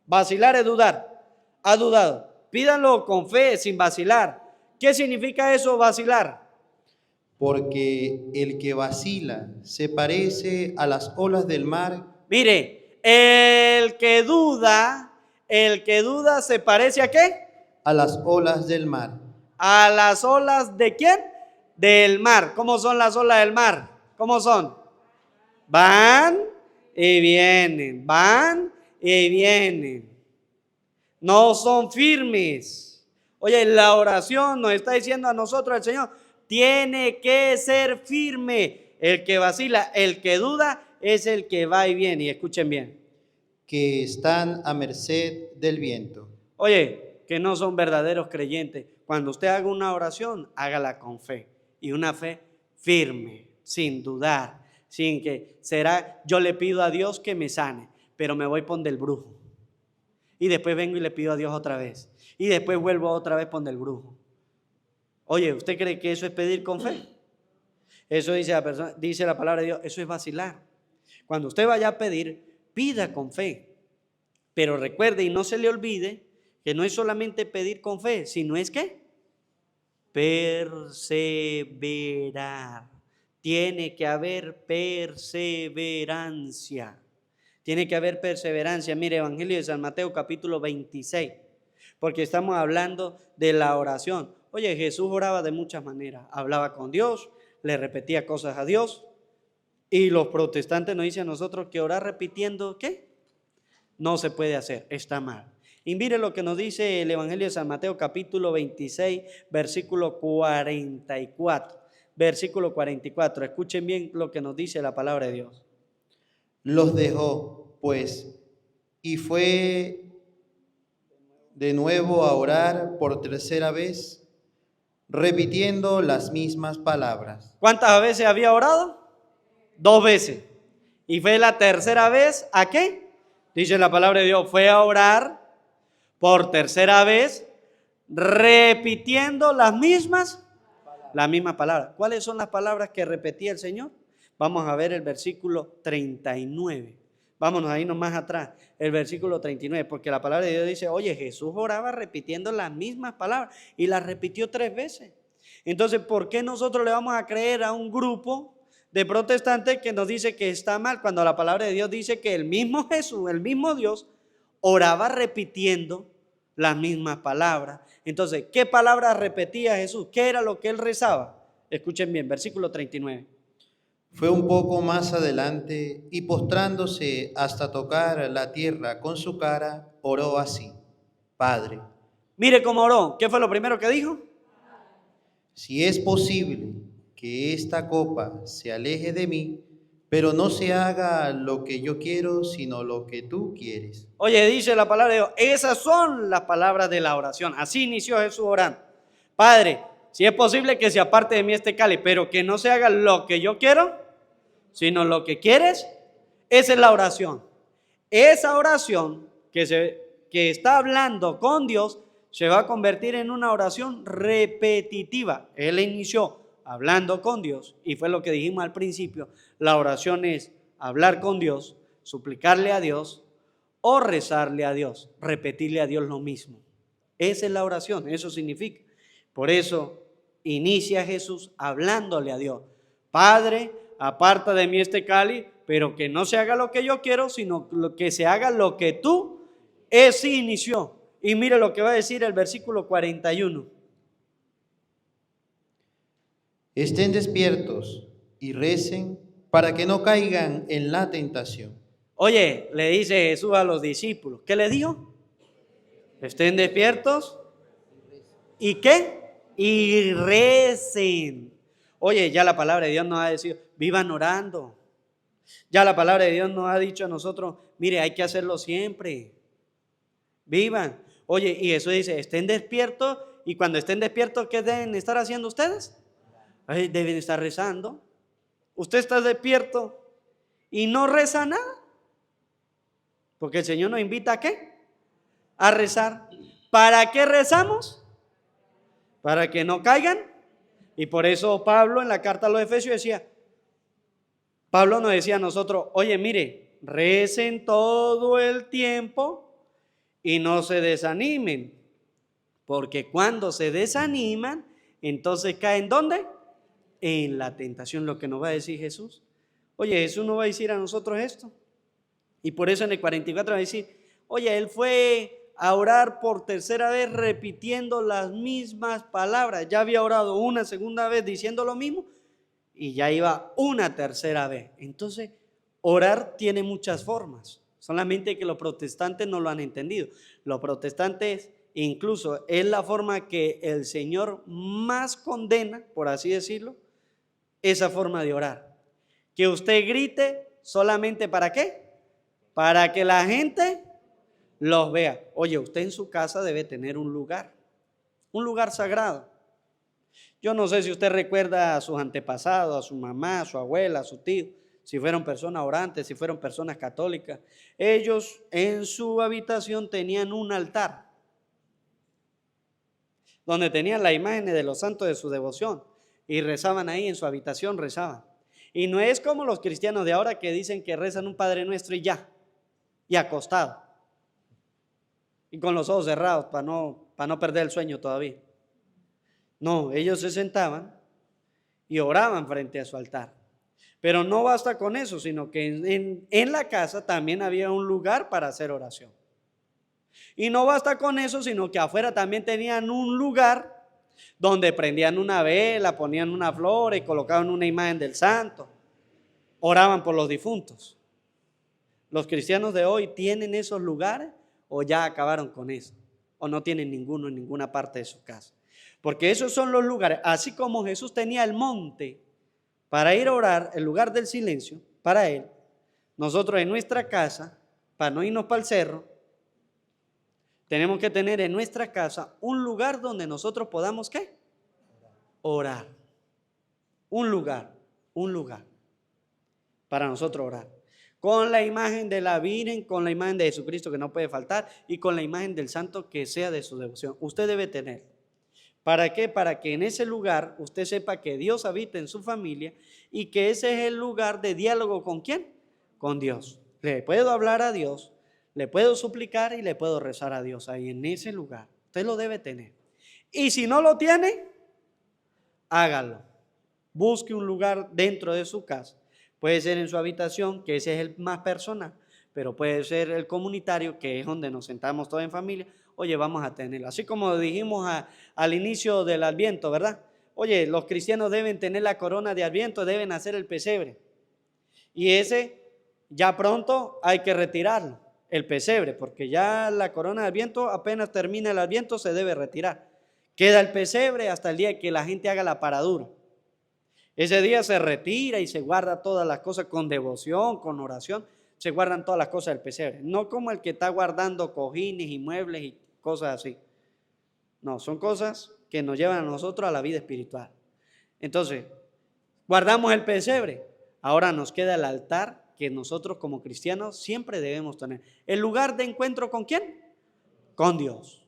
Vacilar es dudar. Ha dudado. Pídanlo con fe, sin vacilar. ¿Qué significa eso, vacilar? Porque el que vacila se parece a las olas del mar. Mire, el que duda se parece ¿a qué? A las olas del mar. ¿A las olas de quién? Del mar. ¿Cómo son las olas del mar? ¿Cómo son? Van y vienen, van y vienen. No son firmes. Oye, la oración nos está diciendo a nosotros el Señor, tiene que ser firme. El que vacila, el que duda, es el que va y viene. Y escuchen bien. Que están a merced del viento. Oye, que no son verdaderos creyentes. Cuando usted haga una oración, hágala con fe. Y una fe firme, sin dudar, sin que será, yo le pido a Dios que me sane, pero me voy pon del brujo. Y después vengo y le pido a Dios otra vez. Y después vuelvo otra vez pon del brujo. Oye, ¿usted cree que eso es pedir con fe? Eso dice la palabra de Dios, eso es vacilar. Cuando usted vaya a pedir, pida con fe. Pero recuerde y no se le olvide que no es solamente pedir con fe, sino es que perseverar. Tiene que haber perseverancia. Tiene que haber perseverancia. Mire, Evangelio de San Mateo capítulo 26, porque estamos hablando de la oración. Oye, Jesús oraba de muchas maneras. Hablaba con Dios, le repetía cosas a Dios. Y los protestantes nos dicen a nosotros que orar repitiendo, ¿qué? No se puede hacer, está mal. Y mire lo que nos dice el Evangelio de San Mateo capítulo 26, versículo 44. Versículo 44, escuchen bien lo que nos dice la palabra de Dios. Los dejó, pues, y fue de nuevo a orar por tercera vez, repitiendo las mismas palabras. ¿Cuántas veces había orado? 2 veces. Y fue la tercera vez, ¿a qué? Dice la palabra de Dios, fue a orar por tercera vez, repitiendo las mismas palabras. ¿Cuáles son las palabras que repetía el Señor? Vamos a ver el versículo 39. Vámonos ahí nomás atrás, el versículo 39, porque la palabra de Dios dice, oye, Jesús oraba repitiendo las mismas palabras y las repitió 3 veces. Entonces, ¿por qué nosotros le vamos a creer a un grupo de protestantes que nos dice que está mal cuando la palabra de Dios dice que el mismo Jesús, el mismo Dios, oraba repitiendo las mismas palabras? Entonces, ¿qué palabras repetía Jesús? ¿Qué era lo que él rezaba? Escuchen bien, versículo 39. Fue un poco más adelante y postrándose hasta tocar la tierra con su cara, oró así: Padre. Mire cómo oró. ¿Qué fue lo primero que dijo? Si es posible que esta copa se aleje de mí, pero no se haga lo que yo quiero, sino lo que tú quieres. Oye, dice la palabra de Dios, esas son las palabras de la oración. Así inició Jesús orando. Padre, si es posible que se aparte de mí este cáliz, pero que no se haga lo que yo quiero, sino lo que quieres. Esa es la oración. Esa oración que está hablando con Dios se va a convertir en una oración repetitiva. Él inició hablando con Dios y fue lo que dijimos al principio. La oración es hablar con Dios, suplicarle a Dios o rezarle a Dios, repetirle a Dios lo mismo. Esa es la oración, eso significa. Por eso inicia Jesús hablándole a Dios. Padre, aparta de mí este cáliz, pero que no se haga lo que yo quiero, sino que se haga lo que tú. Ese inició. Y mire lo que va a decir el versículo 41. Estén despiertos y recen para que no caigan en la tentación. Oye, le dice Jesús a los discípulos. ¿Qué le dijo? Estén despiertos. ¿Y qué? Y recen. Oye, ya la palabra de Dios nos ha decidido, vivan orando. Ya la palabra de Dios nos ha dicho a nosotros, mire, hay que hacerlo siempre. Vivan. Oye, y eso dice, estén despiertos, y cuando estén despiertos, ¿qué deben estar haciendo ustedes? Deben estar rezando. Usted está despierto y no reza nada. Porque el Señor nos invita ¿a qué? A rezar. ¿Para qué rezamos? Para que no caigan. Y por eso Pablo en la carta a los Efesios decía, Pablo nos decía a nosotros, oye, mire, recen todo el tiempo y no se desanimen, porque cuando se desaniman, entonces caen ¿dónde? En la tentación, lo que nos va a decir Jesús. Oye, Jesús nos va a decir a nosotros esto. Y por eso en el 44 va a decir, oye, él fue a orar por tercera vez repitiendo las mismas palabras. Ya había orado una segunda vez diciendo lo mismo y ya iba una tercera vez. Entonces, orar tiene muchas formas, solamente que los protestantes no lo han entendido. Los protestantes incluso es la forma que el Señor más condena, por así decirlo, esa forma de orar. Que usted grite solamente ¿para qué? Para que la gente los vea. Oye, usted en su casa debe tener un lugar sagrado. Yo no sé si usted recuerda a sus antepasados, a su mamá, a su abuela, a su tío, si fueron personas orantes, si fueron personas católicas. Ellos en su habitación tenían un altar donde tenían las imágenes de los santos de su devoción y rezaban ahí en su habitación, rezaban. Y no es como los cristianos de ahora que dicen que rezan un Padre Nuestro y ya, y acostado. y con los ojos cerrados para no perder el sueño todavía. No, ellos se sentaban y oraban frente a su altar. Pero no basta con eso, sino que en la casa también había un lugar para hacer oración. Y no basta con eso, sino que afuera también tenían un lugar donde prendían una vela, ponían una flor y colocaban una imagen del santo. Oraban por los difuntos. ¿Los cristianos de hoy tienen esos lugares o ya acabaron con eso? ¿O no tienen ninguno en ninguna parte de su casa? Porque esos son los lugares, así como Jesús tenía el monte para ir a orar, el lugar del silencio, para Él, nosotros en nuestra casa, para no irnos para el cerro, tenemos que tener en nuestra casa un lugar donde nosotros podamos, ¿qué? Orar. Un lugar para nosotros orar. Con la imagen de la Virgen, con la imagen de Jesucristo que no puede faltar y con la imagen del santo que sea de su devoción. Usted debe tener. ¿Para qué? Para que en ese lugar usted sepa que Dios habita en su familia y que ese es el lugar de diálogo ¿con quién? Con Dios. Le puedo hablar a Dios, le puedo suplicar y le puedo rezar a Dios ahí en ese lugar. Usted lo debe tener. Y si no lo tiene, hágalo. Busque un lugar dentro de su casa. Puede ser en su habitación, que ese es el más personal, pero puede ser el comunitario, que es donde nos sentamos todos en familia. Oye, vamos a tenerlo. Así como dijimos al inicio del Adviento, ¿verdad? Oye, los cristianos deben tener la corona de Adviento, deben hacer el pesebre. Y ese ya pronto hay que retirarlo, el pesebre, porque ya la corona de Adviento, apenas termina el Adviento, se debe retirar. Queda el pesebre hasta el día que la gente haga la paradura. Ese día se retira y se guarda todas las cosas con devoción, con oración. Se guardan todas las cosas del pesebre. No como el que está guardando cojines y muebles y cosas así. No, son cosas que nos llevan a nosotros a la vida espiritual. Entonces, guardamos el pesebre. Ahora nos queda el altar que nosotros como cristianos siempre debemos tener. El lugar de encuentro ¿con quién? Con Dios,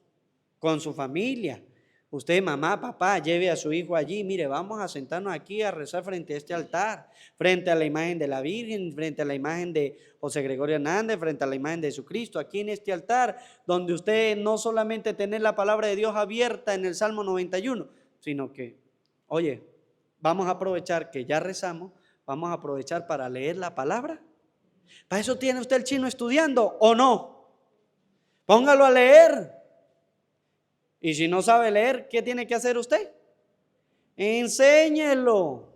con su familia. Usted, mamá, papá, lleve a su hijo allí. Mire, vamos a sentarnos aquí a rezar frente a este altar, frente a la imagen de la Virgen, frente a la imagen de José Gregorio Hernández, frente a la imagen de Jesucristo, aquí en este altar, donde usted no solamente tener la palabra de Dios abierta en el Salmo 91, sino que, oye, vamos a aprovechar que ya rezamos, vamos a aprovechar para leer la palabra. ¿Para eso tiene usted el chino estudiando o no? Póngalo a leer. Y si no sabe leer, ¿qué tiene que hacer usted? Enséñelo.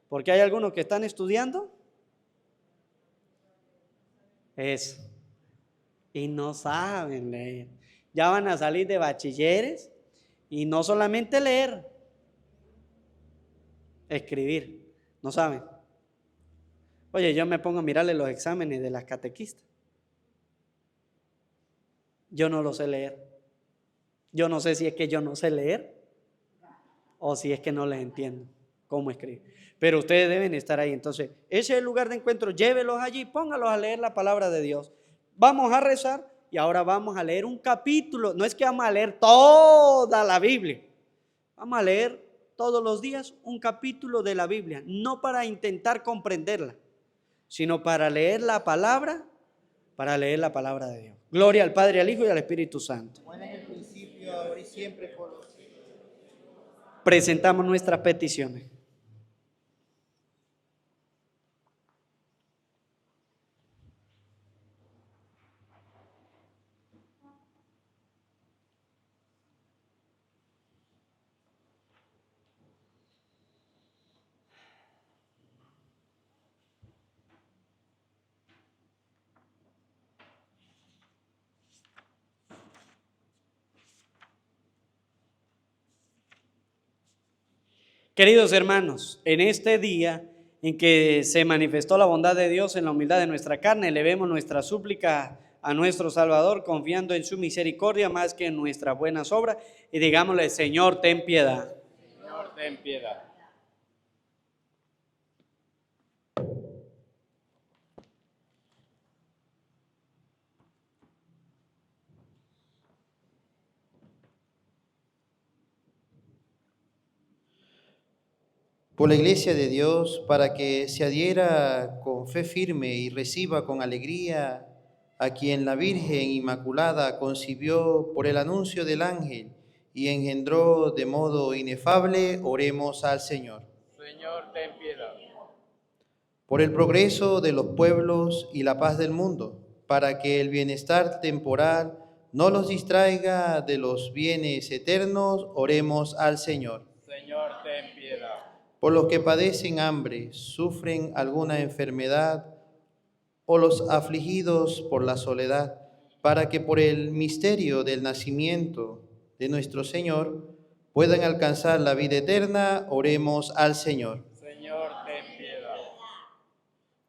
Porque hay algunos que están estudiando eso y no saben leer. Ya van a salir de bachilleres y no solamente leer, escribir, no saben. Oye, yo me pongo a mirarle los exámenes de las catequistas. Yo no lo sé leer. Yo no sé si es que yo no sé leer o si es que no les entiendo cómo escribir. Pero ustedes deben estar ahí. Entonces, ese es el lugar de encuentro. Llévelos allí, póngalos a leer la palabra de Dios. Vamos a rezar y ahora vamos a leer un capítulo. No es que vamos a leer toda la Biblia. Vamos a leer todos los días un capítulo de la Biblia. No para intentar comprenderla, sino para leer la palabra de Dios. Gloria al Padre, al Hijo y al Espíritu Santo. Bueno, en el principio, ahora y siempre, por los siglos. Presentamos nuestras peticiones. Queridos hermanos, en este día en que se manifestó la bondad de Dios en la humildad de nuestra carne, elevemos nuestra súplica a nuestro Salvador, confiando en su misericordia más que en nuestras buenas obras, y digámosle: Señor, ten piedad. Señor, ten piedad. Por la Iglesia de Dios, para que se adhiera con fe firme y reciba con alegría a quien la Virgen Inmaculada concibió por el anuncio del ángel y engendró de modo inefable, oremos al Señor. Señor, ten piedad. Por el progreso de los pueblos y la paz del mundo, para que el bienestar temporal no los distraiga de los bienes eternos, oremos al Señor. Señor, ten piedad. Por los que padecen hambre, sufren alguna enfermedad, o los afligidos por la soledad, para que por el misterio del nacimiento de nuestro Señor puedan alcanzar la vida eterna, oremos al Señor. Señor, ten piedad.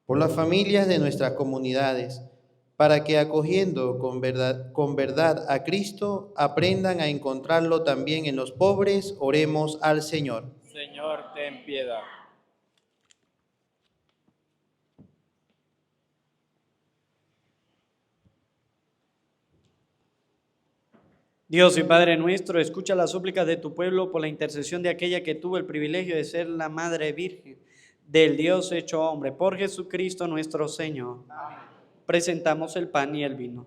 Por las familias de nuestras comunidades, para que acogiendo con verdad a Cristo, aprendan a encontrarlo también en los pobres, oremos al Señor. Señor, ten piedad. Dios y Padre nuestro, escucha las súplicas de tu pueblo por la intercesión de aquella que tuvo el privilegio de ser la Madre Virgen del Dios hecho hombre, por Jesucristo nuestro Señor. Amén. Presentamos el pan y el vino.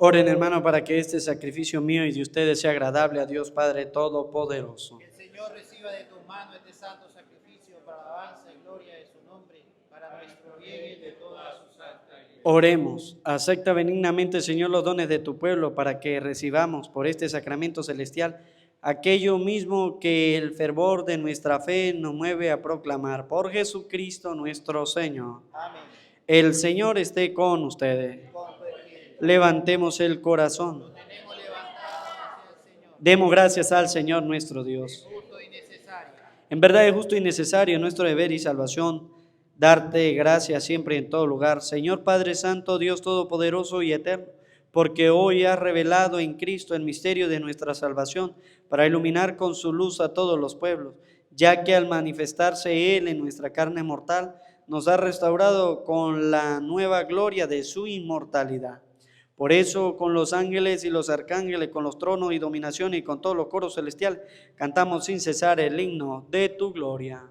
Oren, hermano, para que este sacrificio mío y de ustedes sea agradable a Dios Padre Todopoderoso. Que el Señor reciba de tus manos este santo sacrificio para alabanza y gloria de su nombre, para nuestro bien y de toda su santa iglesia. Oremos, acepta benignamente, Señor, los dones de tu pueblo para que recibamos por este sacramento celestial aquello mismo que el fervor de nuestra fe nos mueve a proclamar. Por Jesucristo nuestro Señor. Amén. El Señor esté con ustedes. Levantemos el corazón. Demos gracias al Señor nuestro Dios. En verdad es justo y necesario nuestro deber y salvación darte gracias siempre y en todo lugar, Señor Padre Santo, Dios Todopoderoso y Eterno, porque hoy has revelado en Cristo el misterio de nuestra salvación para iluminar con su luz a todos los pueblos, ya que al manifestarse Él en nuestra carne mortal, nos ha restaurado con la nueva gloria de su inmortalidad. Por eso, con los ángeles y los arcángeles, con los tronos y dominaciones y con todos los coros celestiales, cantamos sin cesar el himno de tu gloria.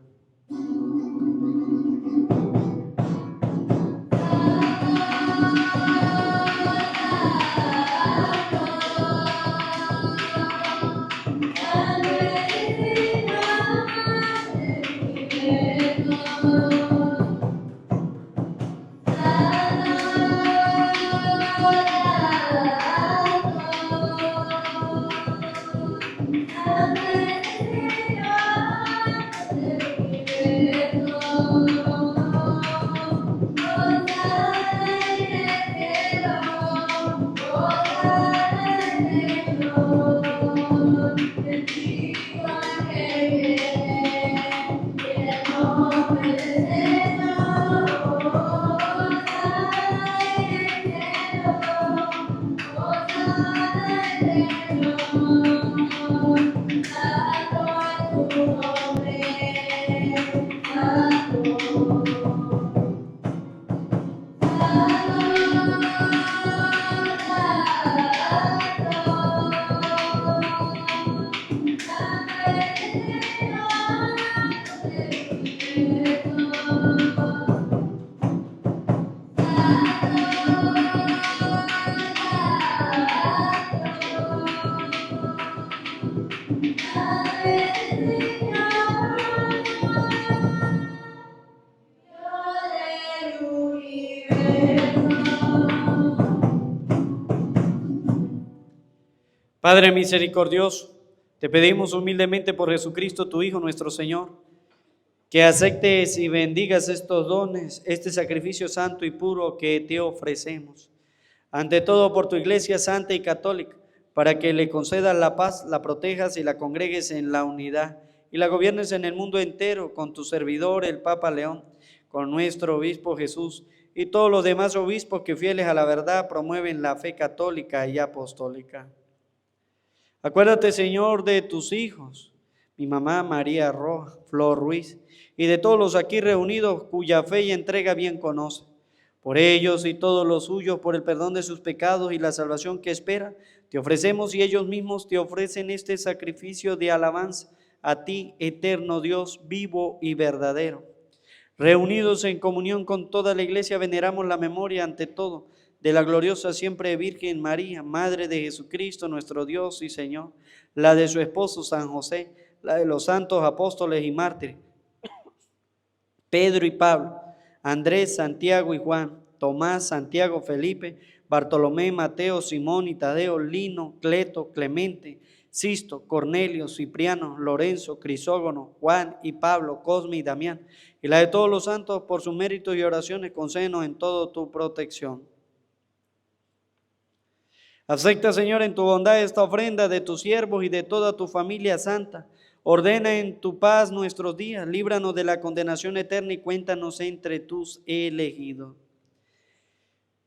Padre misericordioso, te pedimos humildemente por Jesucristo, tu Hijo, nuestro Señor, que aceptes y bendigas estos dones, este sacrificio santo y puro que te ofrecemos. Ante todo por tu Iglesia santa y católica, para que le concedas la paz, la protejas y la congregues en la unidad, y la gobiernes en el mundo entero con tu servidor, el Papa León, con nuestro obispo Jesús, y todos los demás obispos que fieles a la verdad promueven la fe católica y apostólica. Acuérdate, Señor, de tus hijos, mi mamá María Roja, Flor Ruiz, y de todos los aquí reunidos cuya fe y entrega bien conoce. Por ellos y todos los suyos, por el perdón de sus pecados y la salvación que esperan, te ofrecemos y ellos mismos te ofrecen este sacrificio de alabanza a ti, eterno Dios, vivo y verdadero. Reunidos en comunión con toda la Iglesia, veneramos la memoria ante todo de la gloriosa siempre Virgen María, Madre de Jesucristo, nuestro Dios y Señor, la de su esposo San José, la de los santos apóstoles y mártires, Pedro y Pablo, Andrés, Santiago y Juan, Tomás, Santiago, Felipe, Bartolomé, Mateo, Simón y Tadeo, Lino, Cleto, Clemente, Sisto, Cornelio, Cipriano, Lorenzo, Crisógono, Juan y Pablo, Cosme y Damián, y la de todos los santos por sus méritos y oraciones, concédenos en todo tu protección. Acepta, Señor, en tu bondad esta ofrenda de tus siervos y de toda tu familia santa. Ordena en tu paz nuestros días, líbranos de la condenación eterna y cuéntanos entre tus elegidos.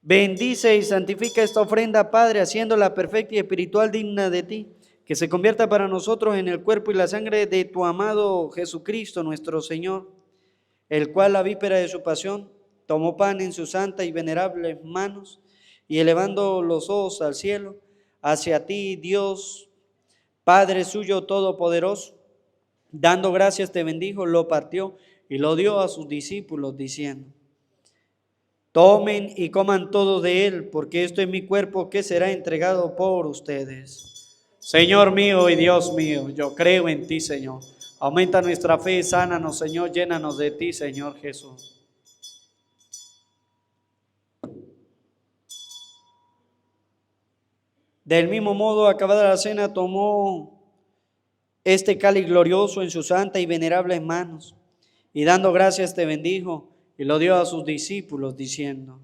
Bendice y santifica esta ofrenda, Padre, haciéndola perfecta y espiritual digna de ti, que se convierta para nosotros en el cuerpo y la sangre de tu amado Jesucristo, nuestro Señor, el cual la víspera de su pasión tomó pan en sus santas y venerables manos, y elevando los ojos al cielo, hacia ti, Dios, Padre suyo todopoderoso, dando gracias te bendijo, lo partió y lo dio a sus discípulos, diciendo: tomen y coman todos de él, porque esto es mi cuerpo que será entregado por ustedes. Señor mío y Dios mío, yo creo en ti, Señor. Aumenta nuestra fe, sánanos, Señor, llénanos de ti, Señor Jesús. Del mismo modo, acabada la cena, tomó este cáliz glorioso en sus santas y venerables manos, y dando gracias te bendijo, y lo dio a sus discípulos, diciendo: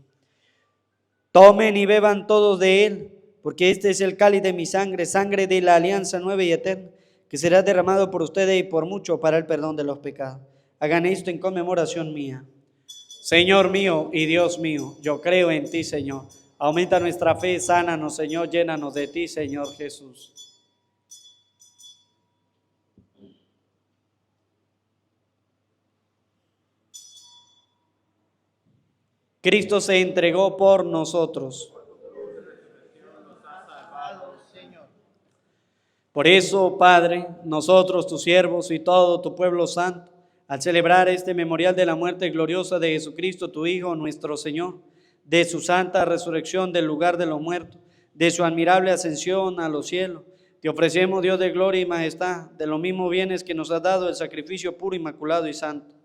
tomen y beban todos de él, porque este es el cáliz de mi sangre, sangre de la alianza nueva y eterna, que será derramado por ustedes y por muchos para el perdón de los pecados. Hagan esto en conmemoración mía. Señor mío y Dios mío, yo creo en ti, Señor. Aumenta nuestra fe, sánanos, Señor, llénanos de ti, Señor Jesús. Cristo se entregó por nosotros. Por eso, Padre, nosotros, tus siervos y todo tu pueblo santo, al celebrar este memorial de la muerte gloriosa de Jesucristo, tu Hijo, nuestro Señor, de su santa resurrección del lugar de los muertos, de su admirable ascensión a los cielos, te ofrecemos, Dios de gloria y majestad, de los mismos bienes que nos has dado, el sacrificio puro, inmaculado y santo,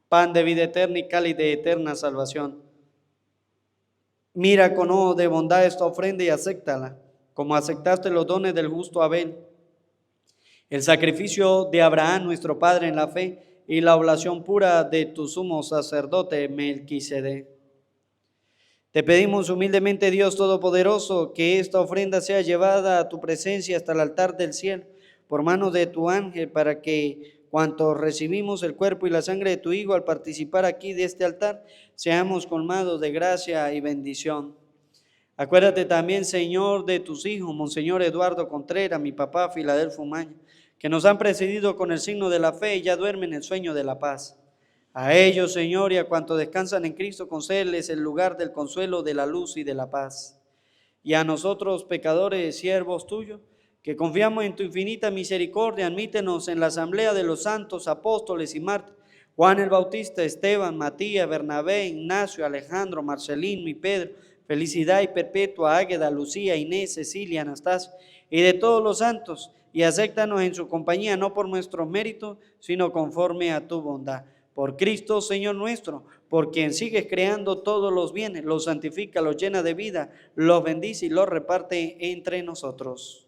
pan de vida eterna y cáliz de eterna salvación. Mira con ojo de bondad esta ofrenda y acéptala, como aceptaste los dones del justo Abel, el sacrificio de Abraham, nuestro padre en la fe, y la oblación pura de tu sumo sacerdote Melquisedec. Te pedimos humildemente, Dios Todopoderoso, que esta ofrenda sea llevada a tu presencia hasta el altar del cielo, por mano de tu ángel, para que cuantos recibimos el cuerpo y la sangre de tu Hijo al participar aquí de este altar, seamos colmados de gracia y bendición. Acuérdate también, Señor, de tus hijos, Monseñor Eduardo Contreras, mi papá Filadelfo Umaña, que nos han precedido con el signo de la fe y ya duermen en el sueño de la paz. A ellos, Señor, y a cuantos descansan en Cristo, concédeles el lugar del consuelo, de la luz y de la paz. Y a nosotros, pecadores, siervos tuyos, que confiamos en tu infinita misericordia, admítenos en la asamblea de los santos apóstoles y mártires, Juan el Bautista, Esteban, Matías, Bernabé, Ignacio, Alejandro, Marcelino y Pedro, Felicidad y Perpetua, Águeda, Lucía, Inés, Cecilia, Anastasia, y de todos los santos, y acéptanos en su compañía, no por nuestros méritos, sino conforme a tu bondad. Por Cristo, Señor nuestro, por quien sigues creando todos los bienes, los santifica, los llena de vida, los bendice y los reparte entre nosotros.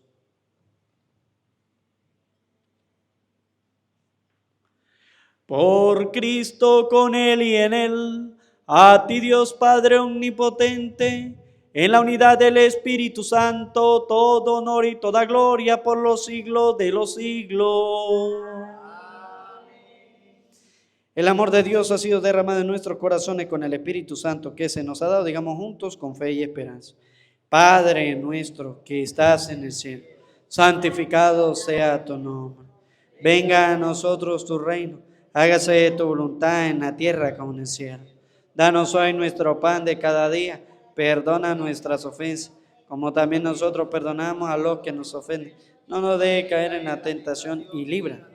Por Cristo, con Él y en Él, a ti Dios Padre omnipotente, en la unidad del Espíritu Santo, todo honor y toda gloria por los siglos de los siglos. El amor de Dios ha sido derramado en nuestros corazones con el Espíritu Santo que se nos ha dado, digamos juntos, con fe y esperanza. Padre nuestro que estás en el cielo, santificado sea tu nombre. Venga a nosotros tu reino, hágase tu voluntad en la tierra como en el cielo. Danos hoy nuestro pan de cada día, perdona nuestras ofensas, como también nosotros perdonamos a los que nos ofenden. No nos dejes caer en la tentación y líbranos.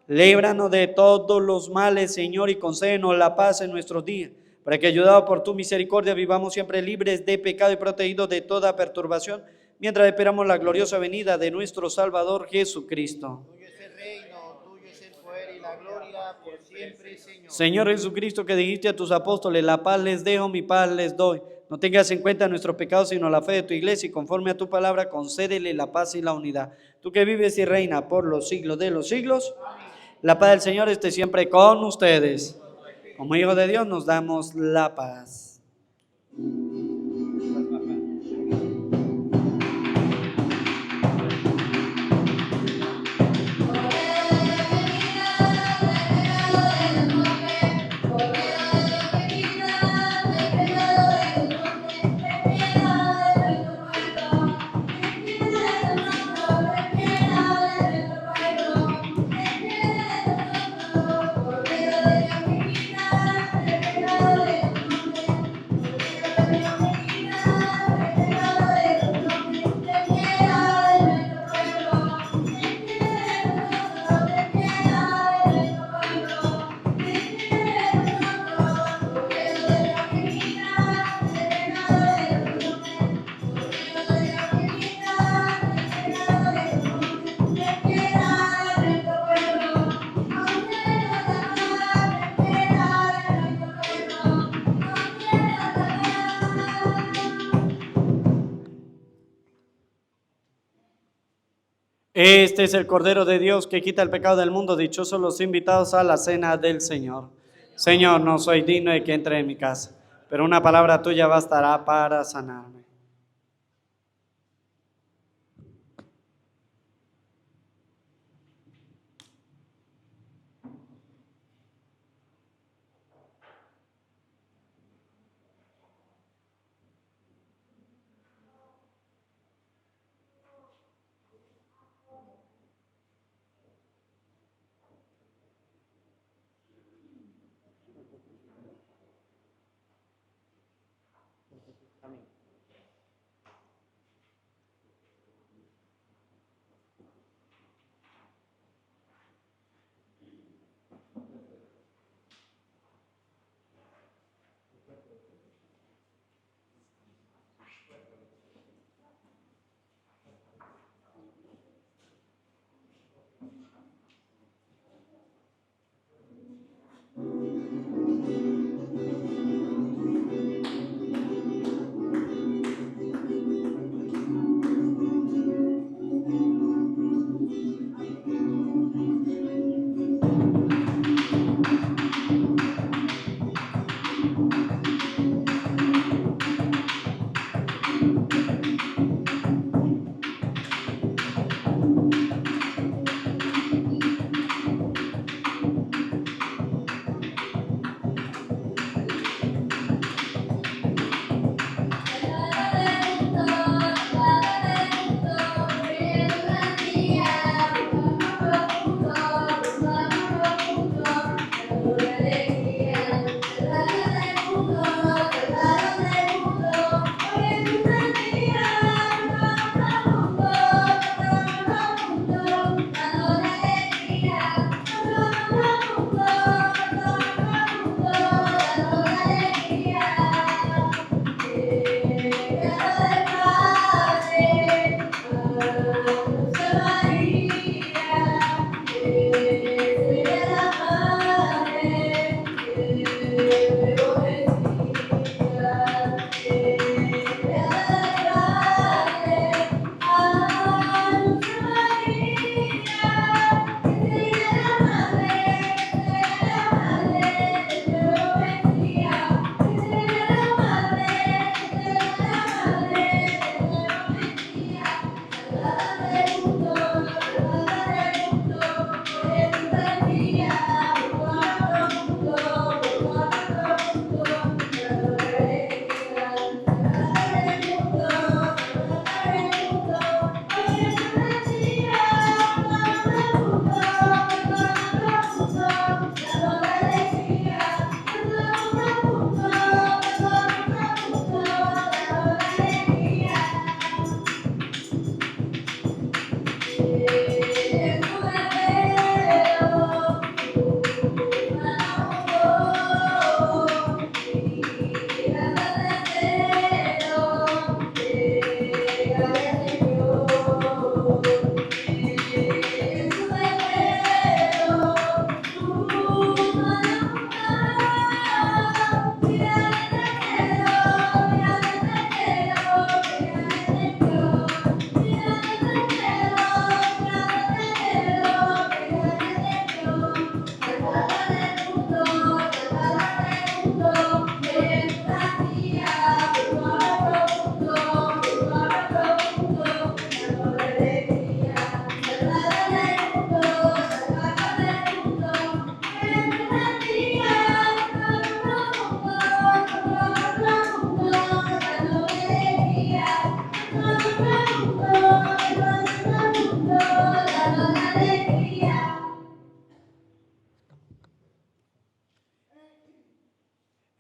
Líbranos de todos los males, Señor, y concédenos la paz en nuestros días, para que, ayudados por tu misericordia, vivamos siempre libres de pecado y protegidos de toda perturbación, mientras esperamos la gloriosa venida de nuestro Salvador Jesucristo. Tuyo es el reino, tuyo es el poder y la gloria por siempre, Señor. Señor Jesucristo, que dijiste a tus apóstoles, la paz les dejo, mi paz les doy. No tengas en cuenta nuestros pecados, sino la fe de tu iglesia, y conforme a tu palabra, concédele la paz y la unidad. Tú que vives y reinas por los siglos de los siglos. Amén. La paz del Señor esté siempre con ustedes. Como hijos de Dios nos damos la paz. Este es el Cordero de Dios que quita el pecado del mundo. Dichosos los invitados a la cena del Señor. Señor, no soy digno de que entre en mi casa, pero una palabra tuya bastará para sanarme.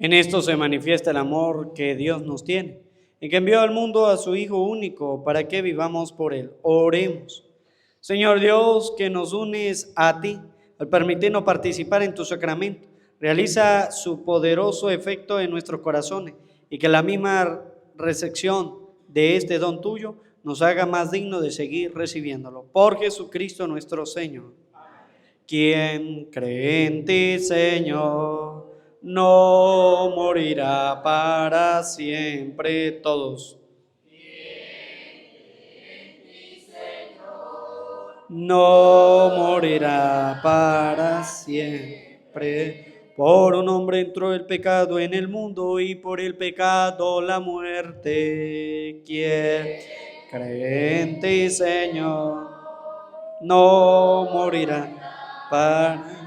En esto se manifiesta el amor que Dios nos tiene, en que envió al mundo a su Hijo único para que vivamos por Él. Oremos. Señor Dios, que nos unes a ti al permitirnos participar en tu sacramento, realiza su poderoso efecto en nuestros corazones y que la misma recepción de este don tuyo nos haga más dignos de seguir recibiéndolo. Por Jesucristo nuestro Señor. Quien cree en ti, Señor, no morirá para siempre. Todos. No morirá para siempre. Por un hombre entró el pecado en el mundo y por el pecado la muerte. Quien cree en ti, Señor, no morirá para siempre.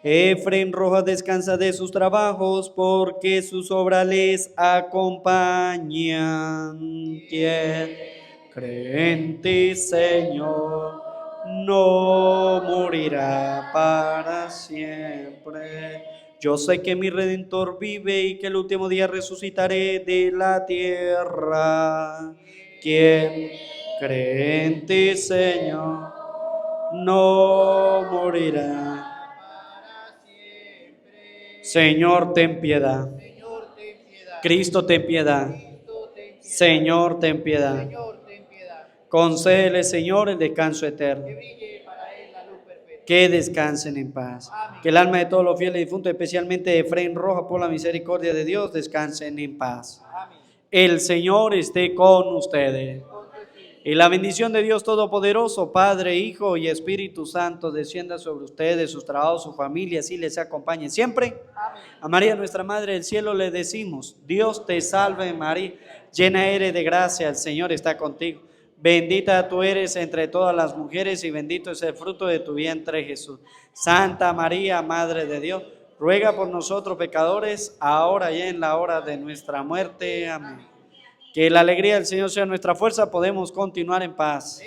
Efraín Rojas descansa de sus trabajos porque sus obras les acompañan. Quien cree en ti, Señor, no morirá para siempre. Yo sé que mi Redentor vive y que el último día resucitaré de la tierra. Quien cree en ti, Señor, no morirá. Señor, ten piedad. Cristo, ten piedad. Señor, ten piedad. Concédele, Señor, el descanso eterno. Que descansen en paz. Que el alma de todos los fieles difuntos, especialmente de Efraín Rojas, por la misericordia de Dios, descansen en paz. El Señor esté con ustedes. Y la bendición de Dios Todopoderoso, Padre, Hijo y Espíritu Santo, descienda sobre ustedes, sus trabajos, sus familias, y les acompañe siempre. Amén. A María, nuestra Madre del Cielo, le decimos: Dios te salve, María, llena eres de gracia, el Señor está contigo. Bendita tú eres entre todas las mujeres y bendito es el fruto de tu vientre, Jesús. Santa María, Madre de Dios, ruega por nosotros pecadores, ahora y en la hora de nuestra muerte. Amén. Que la alegría del Señor sea nuestra fuerza, podemos continuar en paz.